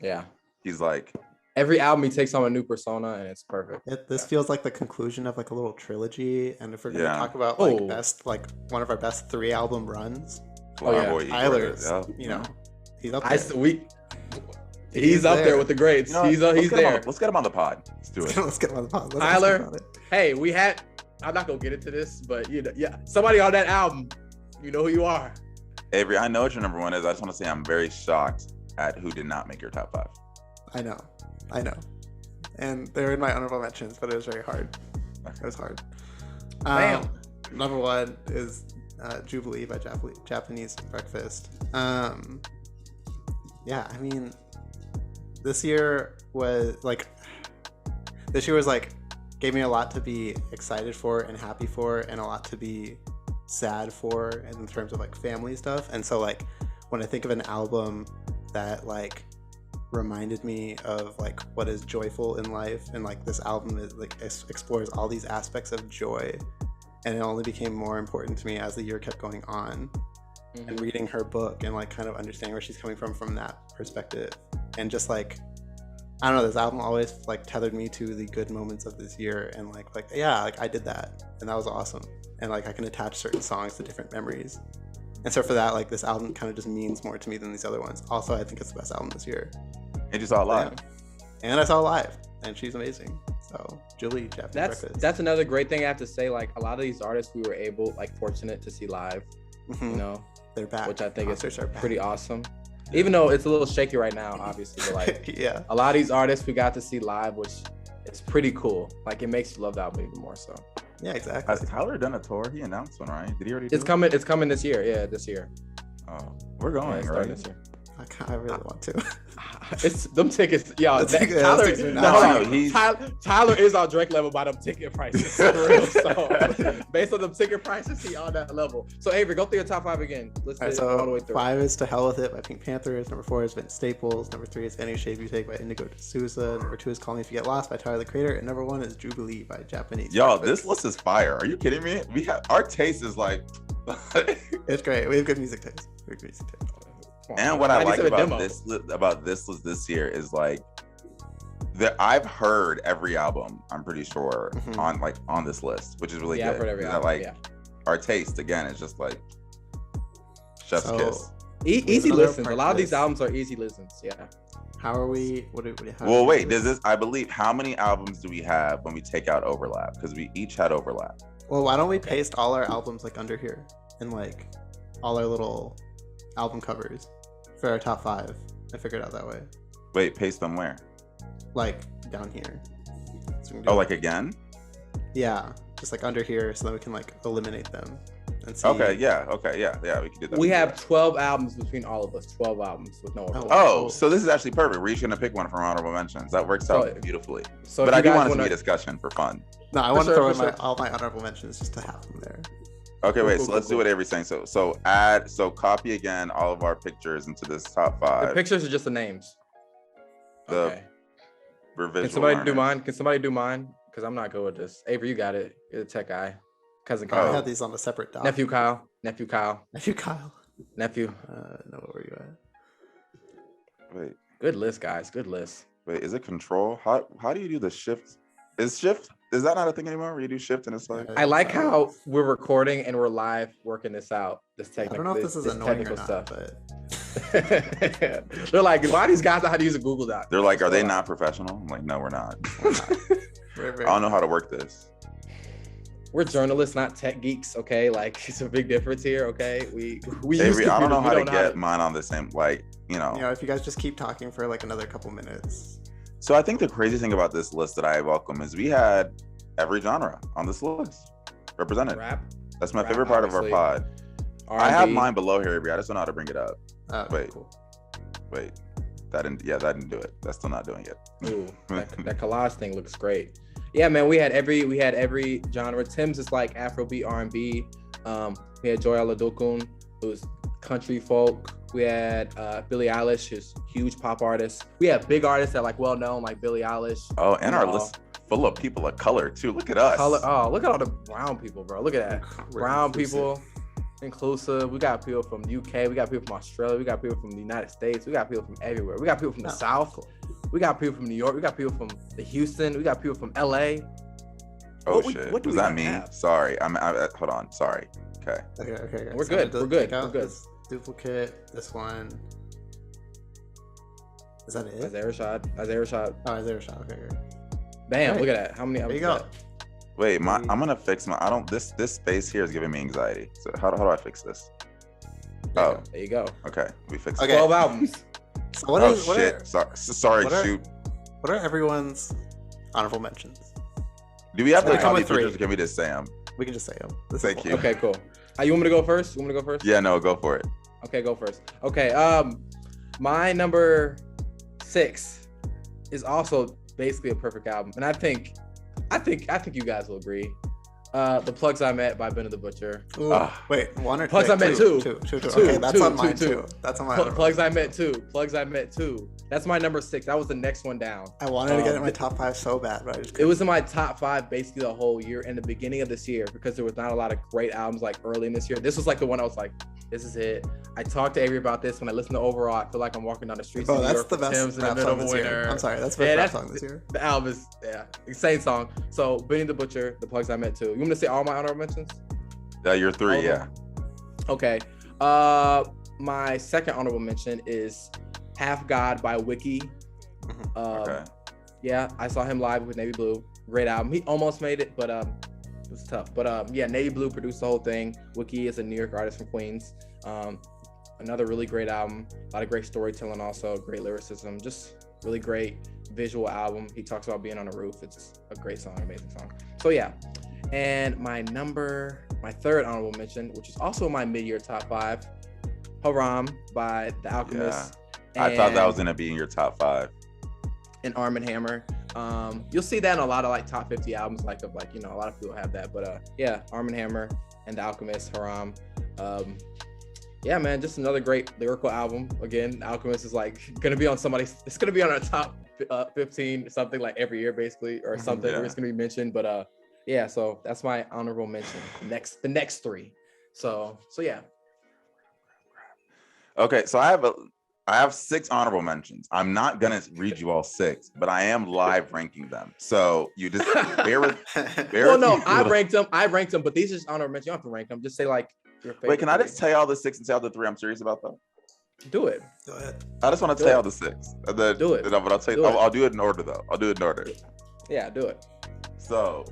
Yeah, he's like. Every album he takes on a new persona and it's perfect. This feels like the conclusion of like a little trilogy. And if we're going to talk about like one of our best 3 album runs, Tyler's, he's up there. He's up there with the greats. He's there. Let's get him on the pod. Let's do it. Let's get him on the pod. Tyler, hey, I'm not going to get into this, but somebody on that album, you know who you are. Avery, I know what your number 1 is. I just want to say I'm very shocked at who did not make your top 5. I know. And they're in my honorable mentions, but it was very hard. It was hard. Number 1 is Jubilee by Japanese Breakfast. This year was gave me a lot to be excited for and happy for, and a lot to be sad for in terms of like family stuff. And so like when I think of an album that like reminded me of like what is joyful in life, and like this album is like explores all these aspects of joy, and it only became more important to me as the year kept going on. And reading her book and like kind of understanding where she's coming from that perspective, and just like I don't know, this album always like tethered me to the good moments of this year, and like yeah, like I did that and that was awesome, and like I can attach certain songs to different memories. And so for that, like this album kind of just means more to me than these other ones. Also, I think it's the best album this year. And you saw it live. Yeah. And I saw it live, and she's amazing. So Julie, Japanese Breakfast. That's another great thing I have to say. Like a lot of these artists we were fortunate to see live. You know, they're back, which I think is pretty awesome. Even though it's a little shaky right now, obviously, but like yeah, a lot of these artists we got to see live, which is pretty cool. Like it makes you love the album even more. So yeah, exactly. Has Tyler done a tour? He announced one, right? Did he already? It's coming. It's coming this year. Yeah, this year. Oh, we're going right this year. I really want to. It's them tickets, y'all. Tyler is on Drake level by them ticket prices. For real. So based on them ticket prices, he on that level. So Avery, go through your top 5 again. Let's do all the way through. 5 is To Hell With It by Pink Panthers. Number 4 is Vince Staples. Number 3 is Any Shape You Take by Indigo D'Souza. Number 2 is Call Me If You Get Lost by Tyler the Creator. And number 1 is Jubilee by Japanese. Y'all, this list is fire. Are you kidding me? We have our taste is like it's great. We have good music taste. And what I like about this list this year is like that I've heard every album, I'm pretty sure, on this list, which is really good. I've heard every album. Our taste again is just like chef's kiss. Easy listens. A lot of these albums are easy listens. Yeah. How are we? Well, wait. Does this? I believe. How many albums do we have when we take out overlap? Because we each had overlap. Well, why don't we paste all our albums like under here and like all our little album covers for our top 5? I figured it out that way. Wait, paste them where? Like down here. So like again? Yeah, just like under here, so then we can like eliminate them and see. Okay, yeah, we can do that. We have 12 albums between all of us. 12 albums with no overlap. Oh, so this is actually perfect. We're each gonna pick one from honorable mentions. That works out beautifully. So but I do want it to be a discussion for fun. No, I want to throw in all my honorable mentions just to have them there. Okay, wait. So let's do what Avery's saying. So copy again all of our pictures into this top 5. The pictures are just the names. Okay. Can somebody do mine? Because I'm not good with this. Avery, you got it. You're the tech guy. Cousin Kyle. I have these on a separate doc. Nephew Kyle. No, where you at? Wait. Good list, guys. Good list. Wait, is it control? How do you do the shift? Is that not a thing anymore where you do shift and it's like? I like how we're recording and we're live working this out. I don't know if this is annoying or not, but they're like, why these guys know how to use a Google Doc? They're like, are they not professional? I'm like, no, we're not. I don't know how to work this. We're journalists, not tech geeks. Okay, like it's a big difference here. Okay, we Avery, I don't know how to get mine on the same. Like you know, if you guys just keep talking for like another couple minutes. So I think the crazy thing about this list that I welcome is we had every genre on this list represented. Rap. That's my favorite part of our pod. R&B. I have mine below here, Avery. I just don't know how to bring it up. Wait, cool. Wait. That didn't do it. That's still not doing it. Ooh, that collage thing looks great. Yeah, man. We had every genre. Tim's is like Afrobeat, R&B. We had Joya Lodokan, who's country folk. We had Billie Eilish, who's huge pop artist. We have big artists that are like well known, like Billie Eilish. Oh, and our list full of people of color too. Look at us. Look at all the brown people, bro. Look at that. Brown people, inclusive. We got people from UK. We got people from Australia. We got people from the United States. We got people from everywhere. We got people from the South. We got people from New York. We got people from the Houston. We got people from LA. Oh shit! What does that mean? Sorry, hold on. Sorry. Okay. Okay. We're good. We're good. Duplicate. This one. Is that it? Isaiah Rashad. Oh, Isaiah Rashad. Okay. Bam! Right. Look at that. How many? There you go. Wait, I'm gonna fix my. I don't. This space here is giving me anxiety. So how do I fix this? There you go. Okay, we fixed. Okay. 12 albums. So Sorry. Shoot. What are everyone's honorable mentions? Do we have to copy pictures? Or can we just say them? We can just say them. Thank you. Okay, cool. You want me to go first? Yeah, no, go for it. Okay, go first. Okay, my number 6 is also basically a perfect album, and I think you guys will agree. The Plugs I Met by Benny the Butcher. Wait, one or Plugs I Met two? Two. Okay, that's on mine too. That's on my Plugs I Met Two. Plugs I Met Two. That's my number 6. That was the next one down. I wanted to get it in my top 5 so bad, but I just it was in my top 5 basically the whole year and the beginning of this year because there was not a lot of great albums like early in this year. This was like the one I was like, this is it. I talked to Avery about this when I listened to Overall. I feel like I'm walking down the streets of New York with Tim's in the middle of winter. I'm sorry, that's the best rap song this year. The album is insane song. So Benny the Butcher, The Plugs I Met Too. You want me to say all my honorable mentions? Your 3, yeah. Okay. My second honorable mention is Half God by Wiki. Okay. Yeah, I saw him live with Navy Blue. Great album. He almost made it, but it was tough. But yeah, Navy Blue produced the whole thing. Wiki is a New York artist from Queens. Another really great album. A lot of great storytelling, also great lyricism. Just really great visual album. He talks about being on a roof. It's a great song, amazing song. So yeah. And my third honorable mention, which is also my mid-year top 5, Haram by The Alchemist. Yeah. I thought that was gonna be in your top 5. And Arm & Hammer. You'll see that in a lot of like top 50 albums, a lot of people have that. But yeah, Arm & Hammer and The Alchemist, Haram. Yeah, man, just another great lyrical album. Again, The Alchemist is like gonna be on it's gonna be on our top 15 something like every year basically, or something where it's gonna be mentioned. But yeah, so that's my honorable mention. The next 3. So yeah. Okay, so I have 6 honorable mentions. I'm not gonna read you all 6, but I am live ranking them. So you just bear with. Well, no, I ranked them, but these are just honorable mentions. You don't have to rank them. Just say like your favorite. Wait, can I just tell you all the 6 and say all the 3 I'm serious about though? Do it. Go ahead. I just want to tell you all the 6. Do it. But I'll tell you. I'll do it in order though. I'll do it in order. Yeah, do it. So,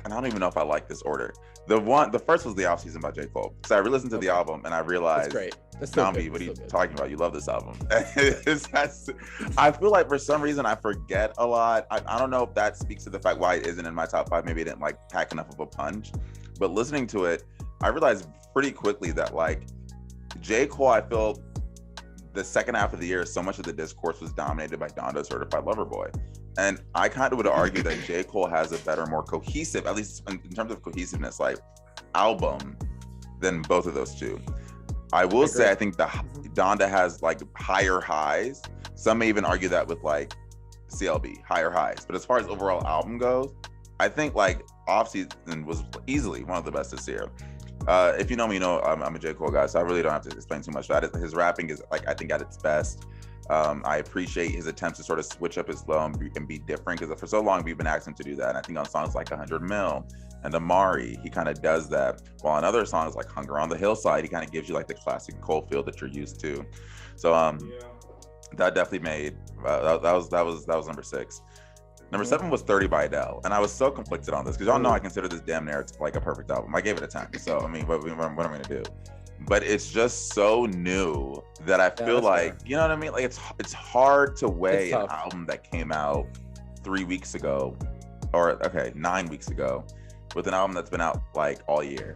and I don't even know if I like this order. The first was the Offseason by J. Cole. So I re-listened to the album and I realized, that's great. Nnamdi, what are you talking about? You love this album. I feel like for some reason I forget a lot. I don't know if that speaks to the fact why it isn't in my top 5. Maybe it didn't like pack enough of a punch. But listening to it, I realized pretty quickly that like J. Cole, I feel the second half of the year, so much of the discourse was dominated by Donda Certified Lover Boy. And I kind of would argue that J. Cole has a better, more cohesive, at least in terms of cohesiveness, like album than both of those two. I will say, I think the Donda has like higher highs. Some may even argue that with like CLB, higher highs. But as far as overall album goes, I think like Offseason was easily one of the best this year. If you know me, you know I'm a J. Cole guy, so I really don't have to explain too much. His rapping is like, I think at its best. I appreciate his attempts to sort of switch up his flow and be different, because for so long we've been asking him to do that. And I think on songs like 100 Mil and Amari, he kind of does that. While on other songs like Hunger on the Hillside, he kind of gives you like the classic Cole feel that you're used to. So that definitely made that was number 6. Number 7 was 30 by Adele, and I was so conflicted on this because y'all know I consider this damn near like a perfect album. I gave it a 10. So I mean, what am I gonna do? But it's just so new that I feel like, you know what I mean? Like it's hard to weigh an album that came out 3 weeks ago, or 9 weeks ago, with an album that's been out like all year.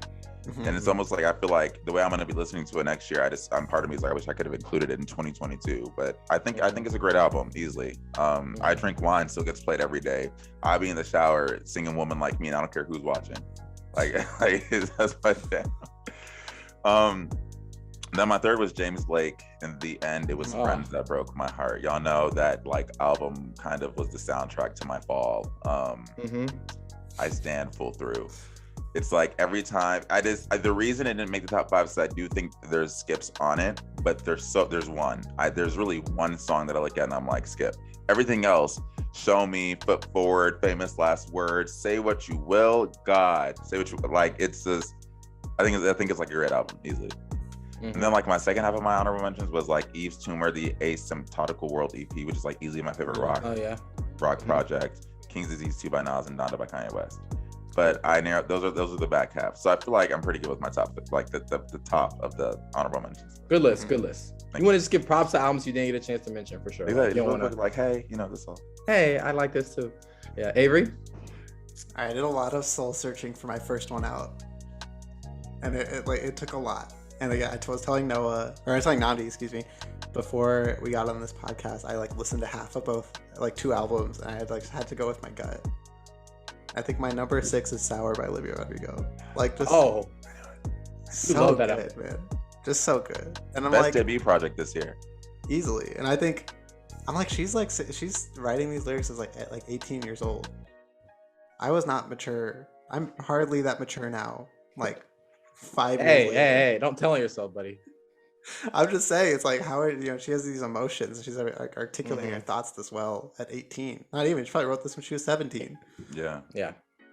And it's almost like I feel like the way I'm going to be listening to it next year, I'm part of me is like I wish I could have included it in 2022. But I think it's a great album easily. I Drink Wine still gets played every day. I be in the shower singing Woman Like Me, and I don't care who's watching. Like that's my thing. Then my third was James Blake. In the end, it was Friends that broke my heart. Y'all know that like album kind of was the soundtrack to my fall. I stand full through. It's like every time the reason it didn't make the top 5 is I do think there's skips on it, but there's really one song that I look at and I'm like, skip. Everything else, Show Me, Foot Forward, Famous Last Words, Say What You Will, God, Say What You like. It's just, I think it's like a great album easily. And then like my second half of my honorable mentions was like Eve's Tumor, the Asymptotical World EP, which is like easily my favorite rock project. King's Disease 2 by Nas and Donda by Kanye West. But I narrowed those are the back half. So I feel like I'm pretty good with my top, like the top of the honorable mentions. Good list. You want to just give props to albums you didn't get a chance to mention for sure. Exactly. You don't want to like, hey, you know this song. Hey, I like this too. Yeah, Avery. I did a lot of soul searching for my first one out, and it took a lot. And again, I was telling Nnamdi, excuse me, before we got on this podcast, I like listened to half of both, like 2 albums, and I had to go with my gut. I think my number 6 is Sour by Olivia Rodrigo. Like, just Oh, so love that good, album. man. Just so good. And I'm Best like, debut project this year. easily. And I think, I'm like, she's writing these lyrics as like 18 years old. I was not mature. I'm hardly that mature now. Like 5 years later. Hey, don't tell on yourself, buddy. I'm just saying, it's like, how are, she has these emotions. She's like articulating her thoughts this well at 18. Not even. She probably wrote this when she was 17. Yeah.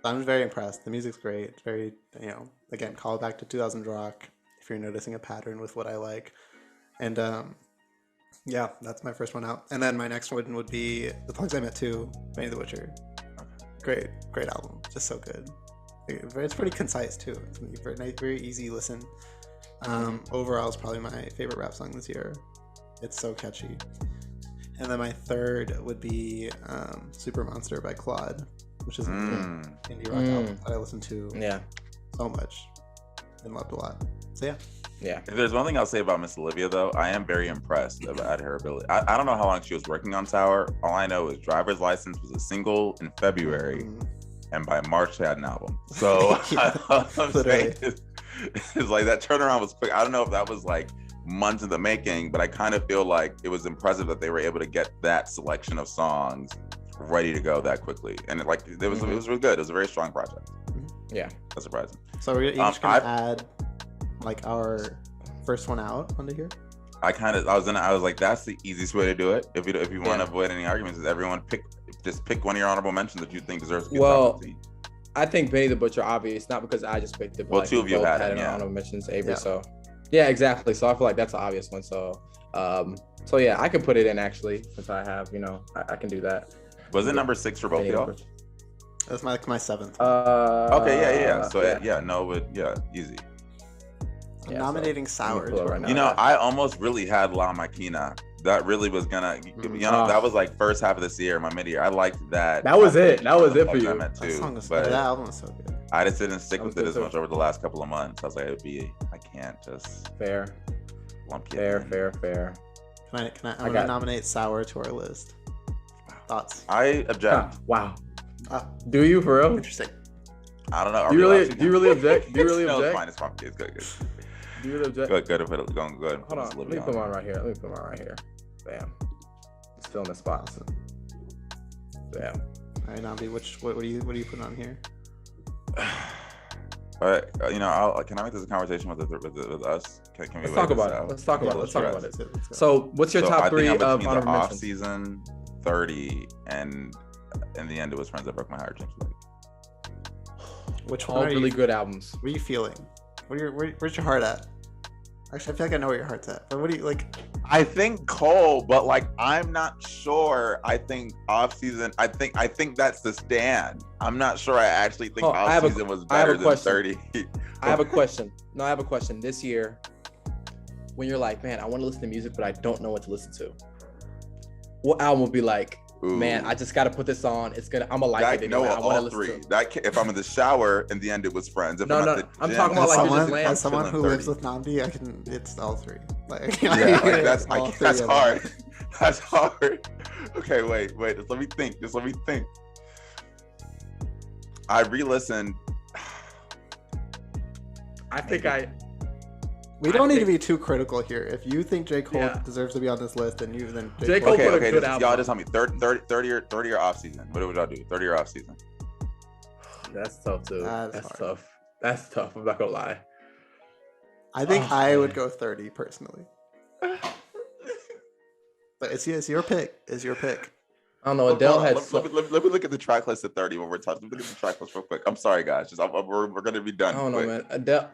I'm very impressed. The music's great. It's very, again, call it back to 2000 rock if you're noticing a pattern with what I like. And yeah, that's my first one out. And then my next one would be The Plugs I Met Too, Benny the Butcher. Great album. Just so good. It's pretty concise too. It's very easy listen. Overall, it's probably my favorite rap song this year. It's so catchy. And then my third would be Super Monster by Claude, which is an indie rock album that I listened to so much and loved a lot. So yeah. If there's one thing I'll say about Miss Olivia, though, I am very impressed about her ability. I don't know how long she was working on Sour. All I know is Driver's License was a single in February, and by March they had an album. So I'm saying it's like that turnaround was quick. I don't know if that was like months in the making, but I kind of feel like it was impressive that they were able to get that selection of songs ready to go that quickly. And it was really good. It was a very strong project. Yeah, that's surprising. So we're each gonna add like our first one out onto here. I was like, that's the easiest way to do it. If you want to avoid any arguments, is everyone pick one of your honorable mentions that you think deserves to get top 15. I think Benny the Butcher, obvious, not because I just picked it, but two of you had it, honorable mentions, Avery. So yeah, exactly. So I feel like that's an obvious one. So yeah, I can put it in actually, since I have, I can do that. Was it number 6 for both of y'all? That's my 7th. Okay, yeah. So easy. I'm nominating Sour. I almost really had La Maquina. That really was gonna, that was like first half of this year, my mid-year. I liked that. That was it. That was it for you. That album was so good. I just didn't stick with it as much over the last couple of months. I was like, I can't just fair. I'm gonna nominate Sour to our list. Thoughts? I object. Wow. Do you for real? Interesting. I don't know. Do you really object? Do you really object? It's fine. It's fine. It's good. Do you really object? Go ahead. Hold on. Let me put mine right here. Bam. Just filling the spots. Bam. All right, Nnamdi, what are you putting on here? All right, can I make this a conversation with us? Can we Let's talk about it. Let's talk about it. So, what's your top 3 of honorable mentions? Offseason, 30, and in the end, it was Friends That Broke My Heart. James Blake. Which one? All really good albums. What are you feeling? Where's your heart at? Actually, I feel like I know where your heart's at. But what do you like? I think Cole, but I'm not sure. I think Offseason. I think that's the stand. I'm not sure. I actually think Offseason was better than 30. I have a question. No, I have a question. This year, when you're like, man, I want to listen to music, but I don't know what to listen to. What album would be like? Ooh. Man, I just got to put this on. I'm gonna like it anyway. I want to listen to it. If I'm in the shower, in the end it was Friends. I'm talking about as someone who lives with Nnamdi, it's all 3. That's hard. That's hard. Okay, wait. Just let me think. I re-listened. We don't need to be too critical here. If you think J. Cole deserves to be on this list, then J. Cole put a good album. Y'all just tell me 30 or Offseason. What would y'all do? 30 or Offseason? That's tough too. That's tough. I'm not gonna lie. I think I would go 30 personally. But it's your pick. It's your pick. I don't know. Adele had. Let me look at the track list at 30 when we're talking. Look at the track list real quick. I'm sorry, guys. We're gonna be done. I don't know, man. Adele.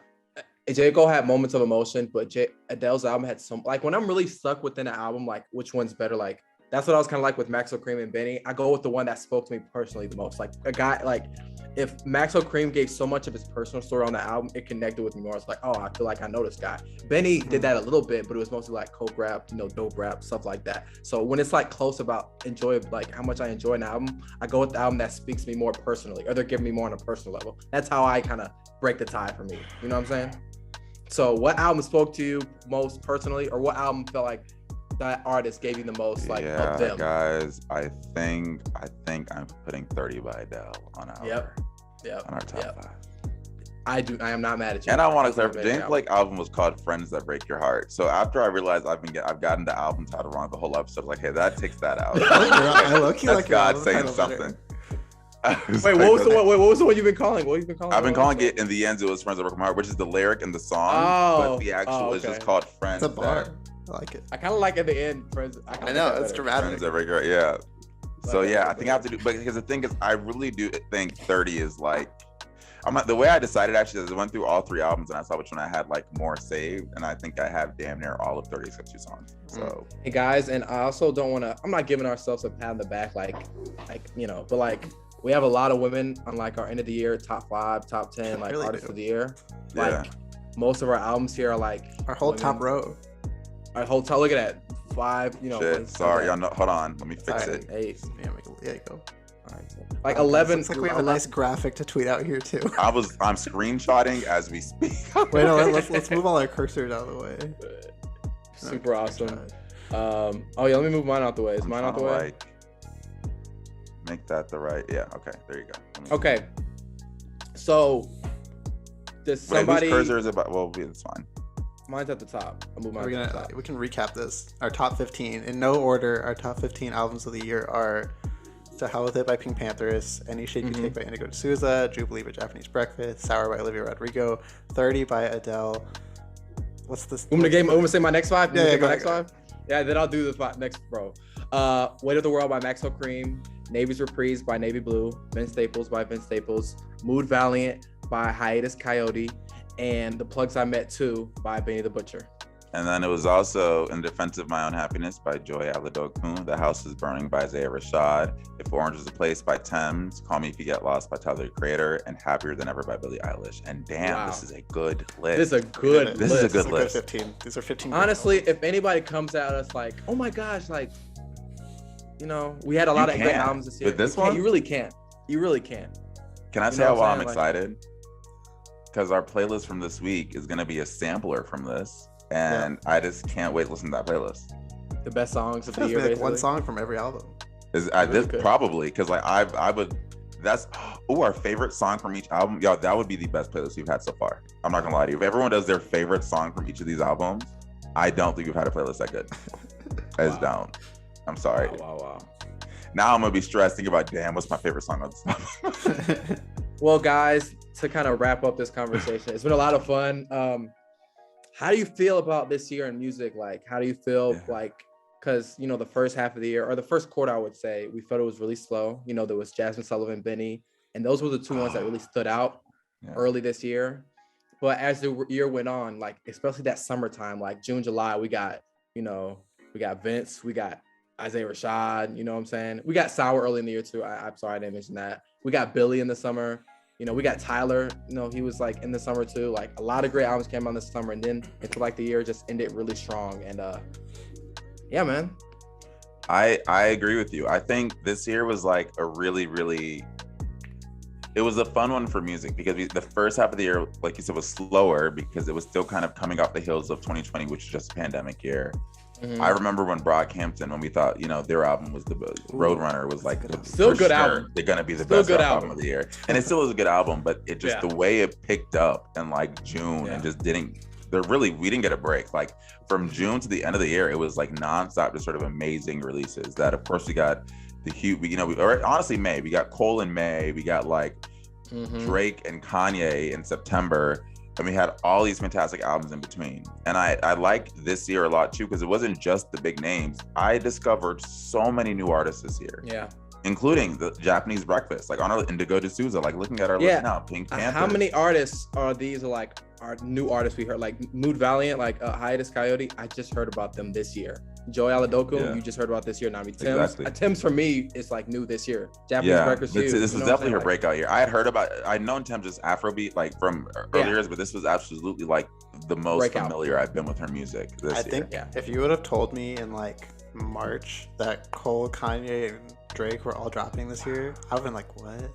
J. Cole had moments of emotion, but Adele's album had some, when I'm really stuck within an album, which one's better, that's what I was kind of like with Maxo Cream and Benny. I go with the one that spoke to me personally the most. A guy, if Maxo Cream gave so much of his personal story on the album, it connected with me more. It's like, oh, I feel like I know this guy. Benny did that a little bit, but it was mostly coke rap, dope rap, stuff like that. So when it's close about how much I enjoy an album, I go with the album that speaks to me more personally, or they're giving me more on a personal level. That's how I kind of break the tie for me. You know what I'm saying? So what album spoke to you most personally, or what album felt like that artist gave you the most like yeah, of them? guys, I think I'm putting 30 by Adele on our on our top 5. I am not mad at you. And I want to clarify, James Blake album was called Friends That Break Your Heart. So after I realized I've gotten the album title wrong the whole episode, like, hey, that takes that out. That's God saying something. Wait, what was the one you've been calling? What have you been calling? I've been calling it In the End It Was Friends That Broke My Heart, which is the lyric in the song, but the actual is just called Friends. It's a bar. I like it. I kind of like at the end, Friends. I know, it's dramatic. Friends That Break Your Heart, yeah. So yeah, I think I have to do, but because the thing is, I really do think 30 is like, the way I decided actually is I went through all 3 albums and I saw which one I had like more saved, and I think I have damn near all of 30 except 2 songs. So hey guys, and I also don't want to, I'm not giving ourselves a pat on the back like but like we have a lot of women on like our end of the year top 5, top 10 like really artists of the year. Like most of our albums here are like our whole women. Top row. Our whole top, look at that. 5, Shit, sorry, y'all know, hold on, let me fix it. 8. Yeah, there you go. Right, so like 11. Looks like we have a nice graphic to tweet out here too. I'm screenshotting as we speak. Wait, no, let's move all our cursors out of the way. Super awesome. Oh yeah, let me move mine out the way. Is mine out the way? Like, make that the right. Yeah. Okay. There you go. Okay. So does somebody? Whose cursor is about? Well, it's fine. Mine's at the top. I'll move mine at the top. We can recap this. Our top 15 in no order. Our top 15 albums of the year are To Hell With It by Pink Panthers, Any Shape You Take by Indigo D'Souza, Jubilee by Japanese Breakfast, Sour by Olivia Rodrigo, 30 by Adele. What's this? I'm gonna say my next 5. Yeah, my next 5. Yeah, then I'll do the next, bro. Weight of the World by Maxwell Cream, Navy's Reprise by Navy Blue, Vince Staples by Vince Staples, Mood Valiant by Hiatus Coyote, and The Plugs I Met Too by Benny the Butcher. And then it was also In Defense of My Own Happiness by Joy Lodokan, The House is Burning by Isaiah Rashad, If Orange Is a Place by Thames, Call Me If You Get Lost by Tyler, the Creator, and Happier Than Ever by Billie Eilish. And damn, This is a good list. This is a good list. 15. These are 15. Honestly, if anybody comes at us like, oh my gosh, like, we had a lot of great albums this year. With this one? You really can't. You really can't. Can I tell you why I'm excited? Because our playlist from this week is going to be a sampler from this. And I just can't wait to listen to that playlist. The best songs of the year. Like one song from every album. Probably because like I would. That's our favorite song from each album. Yo, that would be the best playlist we've had so far. I'm not gonna lie to you. If everyone does their favorite song from each of these albums, I don't think we've had a playlist that good. I just don't. I'm sorry. Wow. Now I'm gonna be stressed thinking about, damn, what's my favorite song on this album? Well, guys, to kind of wrap up this conversation, it's been a lot of fun. How do you feel about this year in music? Like, how do you feel like, because, the first half of the year, or the first quarter, I would say, we felt it was really slow. There was Jasmine Sullivan, Benny, and those were the 2 ones that really stood out early this year. But as the year went on, like, especially that summertime, like June, July, we got Vince, we got Isaiah Rashad, you know what I'm saying? We got Sour early in the year too. I'm sorry I didn't mention that. We got Billy in the summer. We got Tyler, he was like in the summer too. Like a lot of great albums came out this summer, and then into like the year just ended really strong. And yeah, man. I agree with you. I think this year was like a really, really, it was a fun one for music because the first half of the year, like you said, was slower because it was still kind of coming off the heels of 2020, which was just a pandemic year. Mm-hmm. I remember when Brockhampton, when we thought, their album was the Roadrunner was like still good album. They're gonna be the best album of the year, and it still is a good album. But it just the way it picked up in like June and just didn't. We didn't get a break. Like from June to the end of the year, it was like nonstop, just sort of amazing releases. That of course we got the huge. Or honestly, May we got Cole in May. We got like Drake and Kanye in September. And we had all these fantastic albums in between. And I like this year a lot too, because it wasn't just the big names. I discovered so many new artists this year. Yeah. Including the Japanese Breakfast, like on Indigo D'Souza, like looking at our list now, Pink Panthers. How many artists are these like our new artists we heard? Like Mood Valiant, like Hiatus Coyote. I just heard about them this year. Joy Lodokan, you just heard about this year. Nnamdi. Thames for me is like new this year. Japanese Breakfast. This was definitely her breakout year. I had heard about, I'd known Thames just Afrobeat like from earlier years, but this was absolutely like the most familiar I've been with her music this year. I think if you would have told me in like March that Cole, Kanye, and Drake were all dropping this year, I would have been like, what?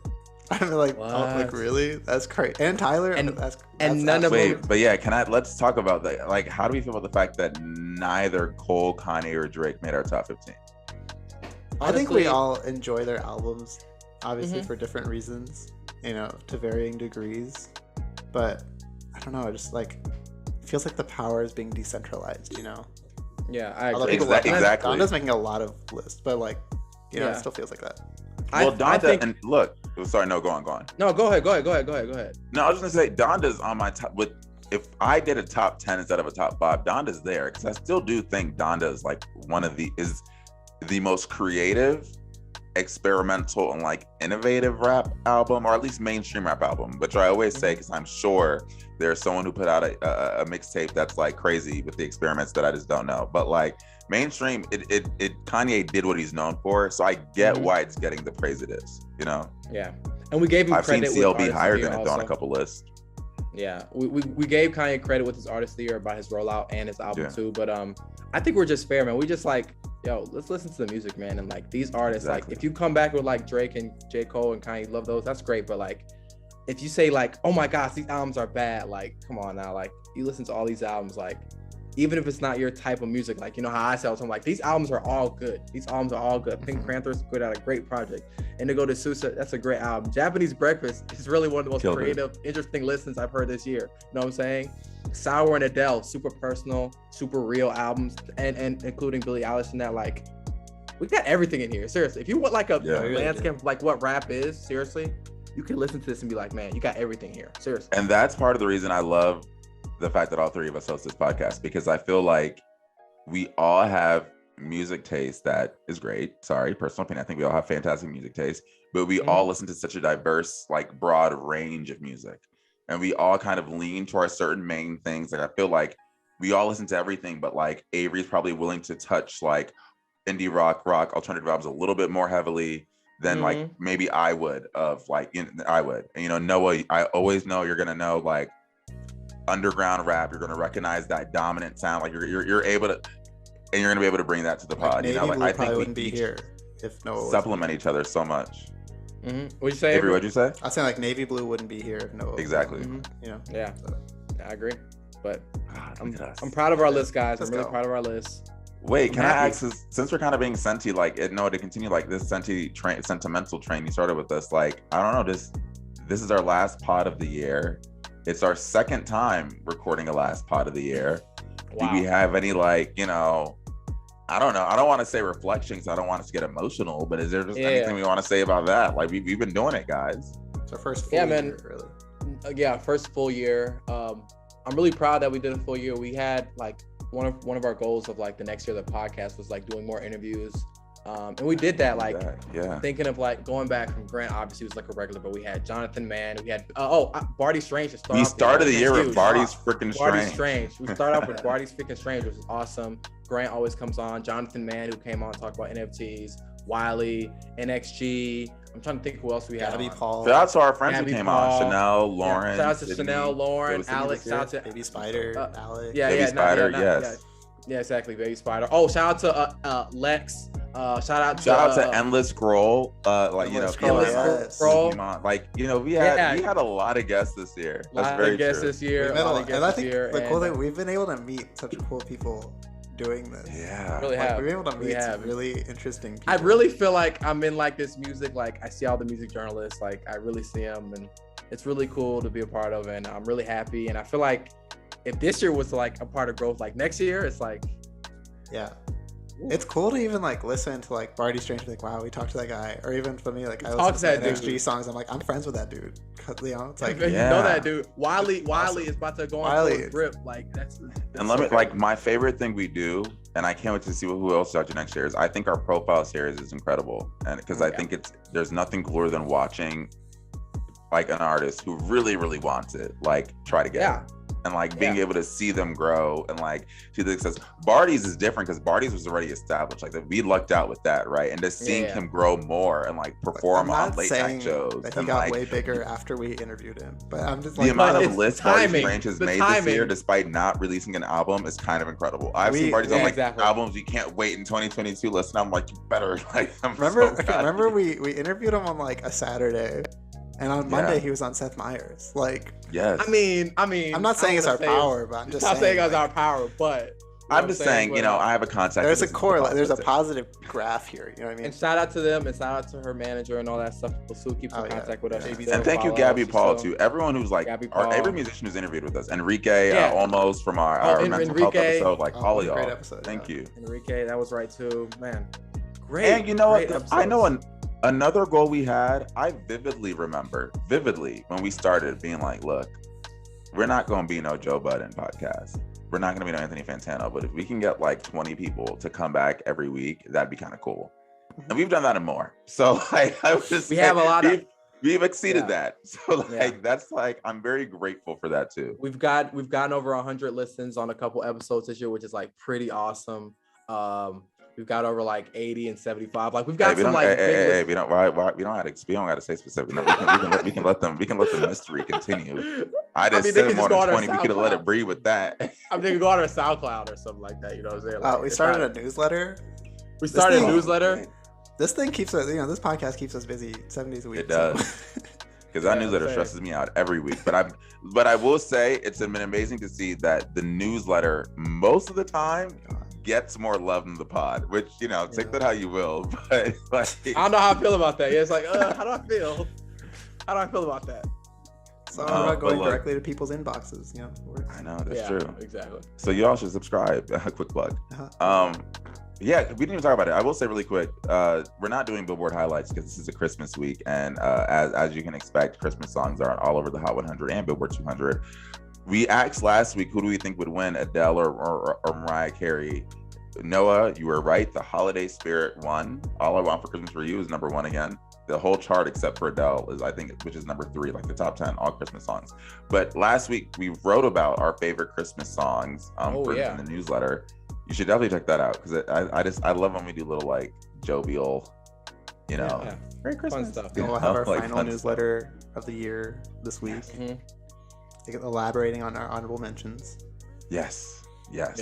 I'm like, oh, like really? That's crazy. And Tyler, that's none of them. But yeah, let's talk about that. Like, how do we feel about the fact that neither Cole, Kanye, or Drake made our top 15? I think we all enjoy their albums, obviously for different reasons, to varying degrees. But I don't know, just like it feels like the power is being decentralized, Yeah, I agree. Exactly. Donda's making a lot of lists, but like, it still feels like that. Well, Donda, and look, sorry, no, go on. No, go ahead. No, I was just gonna say Donda's on my top. If I did a top 10 instead of a top 5, Donda's there because I still do think Donda is like is the most creative, experimental, and like innovative rap album, or at least mainstream rap album, which I always say because I'm sure there's someone who put out a mixtape that's like crazy with the experiments that I just don't know. But like mainstream, Kanye did what he's known for, so I get why it's getting the praise it is, Yeah, and we gave him credit. I've seen CLB higher than it on a couple lists. Yeah, we gave Kanye credit with his Artist of the Year by his rollout and his album too. But I think we're just fair, man. We just like, yo, let's listen to the music, man. And like these artists, like if you come back with like Drake and J. Cole and Kanye, love those, that's great. But like if you say like, oh my gosh, these albums are bad, like come on now, like you listen to all these albums, like even if it's not your type of music, like how I say all the time, like these albums are all good. Pink Panthers put out a great project. Indigo de Sousa, that's a great album. Japanese Breakfast is really one of the most creative, interesting listens I've heard this year. You know what I'm saying? Sour and Adele, super personal, super real albums, and including Billie Eilish in that. Like, we got everything in here. Seriously, if you want like a landscape of like what rap is, seriously, you can listen to this and be like, man, you got everything here. Seriously. And that's part of the reason I love the fact that all three of us host this podcast, because I feel like we all have music taste that is great. Sorry, personal opinion. I think we all have fantastic music taste, but we all listen to such a diverse, like broad range of music. And we all kind of lean towards certain main things. Like I feel like we all listen to everything, but like Avery's probably willing to touch like indie rock, alternative albums a little bit more heavily than like maybe I would of like, I would. And Noah, I always know you're gonna know like underground rap. You're gonna recognize that dominant sound. Like you're able to, and you're gonna be able to bring that to the pod. I think we wouldn't be here if Noah supplement each other so much. What'd you say? Avery, what'd you say? I was saying like Navy Blue wouldn't be here if Noah. Exactly. Yeah, I agree. But I'm proud of our list, guys. I'm really proud of our list. Wait, can I ask, since we're kind of being senti, like to continue like this sentimental train you started with us, like I don't know, this is our last pod of the year. It's our second time recording a last pod of the year. Wow. Do we have any like, I don't know. I don't want to say reflections. I don't want us to get emotional, but is there just anything we want to say about that? Like we've been doing it, guys. It's our first full year, really. First full year. I'm really proud that we did a full year. We had like one of our goals of like the next year of the podcast was like doing more interviews. And we did that, like thinking of like going back from Grant, obviously was like a regular, but we had Jonathan Mann, we had Barty Strange. We started the year with Barty's freaking Strange. We started off with Barty's freaking Strange, which is awesome. Grant always comes on. Jonathan Mann, who came on to talk about NFTs. Wiley, NXG. I'm trying to think who else we had. Gabby Paul. Shout out to our friends who came on. Chanel, Lauren. Shout out to Chanel, Lauren, Alex. Shout out to Baby Spider, Alex. Baby Spider, yes. Yeah, exactly. Baby Spider. Oh, shout out to Lex. Shout out to Endless Scroll. Scroll. Like we had a lot of guests this year. That's very true. And I think the cool thing, we've been able to meet such cool people doing this. Yeah, really have. We're able to meet some really interesting people. I really feel like I'm in like this music. Like I see all the music journalists. Like I really see them, and it's really cool to be a part of. And I'm really happy. And I feel like if this year was like a part of growth, like next year, it's like, it's cool to even like listen to like Barty Strange, like wow, we talked to that guy, or even for me, like I listen to NXG songs, I'm like I'm friends with that dude. It's like you know that dude. Wiley is about to go on a grip. Like that's and let me like my favorite thing we do, and I can't wait to see who else out next year is. I think our profile series is incredible, and because I think there's nothing cooler than watching like an artist who really wants it, like try to get it. And like being able to see them grow and like see the success. Barty's is different because Barty's was already established. Like we lucked out with that, right? And just seeing him grow more and like perform on late night shows. That he got way bigger after we interviewed him. But I'm just like the amount of lists Barty Strange has made this year, despite not releasing an album, is kind of incredible. I've seen Barty's on like albums you can't wait in 2022 listen. I'm like, you better like. Remember we interviewed him on like a Saturday. And on Monday he was on Seth Meyers. Like, yes. I mean, I'm not saying it's our power, but I'm just not saying it's like, our power, but I'm just saying, I have a contact. There's a correlate. There's a positive graph here. You know what I mean? And shout out to them, and shout out to her manager and all that stuff. Sue keeps in contact with us. Yeah. And thank you, Gabby Paul, to everyone who's like, every musician who's interviewed with us. Enrique, almost from our mental health episode, like all of y'all. Thank you. Enrique, that was right too, man. Great. And you know what? I know another goal we had. I vividly remember when we started being like, look, we're not going to be no Joe Budden podcast. We're not going to be no Anthony Fantano, but if we can get like 20 people to come back every week, that'd be kind of cool. And we've done that and more. So like, we've exceeded that. So like, that's like, I'm very grateful for that too. We've gotten over 100 listens on a couple episodes this year, which is like pretty awesome. We've got over like 80 and 75. Like we've got we don't have to say specific. No, we can let the mystery continue. I just said more than 20. We could have let it breathe with that. I'm thinking go on our SoundCloud or something like that. You know what I'm saying? Like, we started a newsletter. This thing keeps us, this podcast keeps us busy 7 days a week. It does. Because that newsletter stresses me out every week. But I will say it's been amazing to see that the newsletter most of the time gets more love than the pod, which, take that how you will. But like, I don't know how I feel about that. Yeah, it's like, how do I feel? How do I feel about that? So I'm not going directly to people's inboxes. I know, that's true. Exactly. So you all should subscribe. Quick plug. Yeah, we didn't even talk about it. I will say really quick, we're not doing Billboard highlights because this is a Christmas week, and as you can expect, Christmas songs are all over the Hot 100 and Billboard 200. We asked last week, who do we think would win, Adele or Mariah Carey? Noah, you were right. The Holiday Spirit won. All I Want for Christmas for You is number 1 again. The whole chart except for Adele is, I think, which is number 3, like the top 10 all Christmas songs. But last week we wrote about our favorite Christmas songs in the newsletter. You should definitely check that out because I love when we do little like jovial, Merry Christmas stuff. We'll have our final newsletter of the year this week. Mm-hmm. Elaborating on our honorable mentions. Yes. Yep.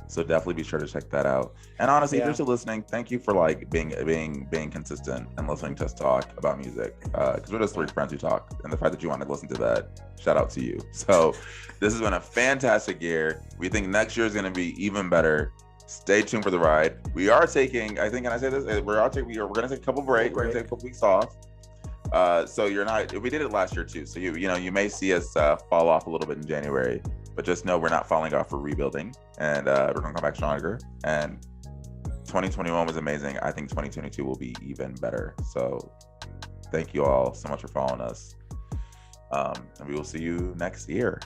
So definitely be sure to check that out. And honestly, if you're still listening, thank you for like being consistent and listening to us talk about music. Because we're just 3 friends who talk, and the fact that you want to listen to that, shout out to you. So this has been a fantastic year. We think next year is going to be even better. Stay tuned for the ride. We are taking, I think, can I say this? We're going to take a couple breaks. We're going to take a couple weeks off. So we did it last year too. So you may see us fall off a little bit in January, but just know we're not falling off. We're rebuilding, and we're gonna come back stronger. And 2021 was amazing. I think 2022 will be even better. So thank you all so much for following us. And we will see you next year.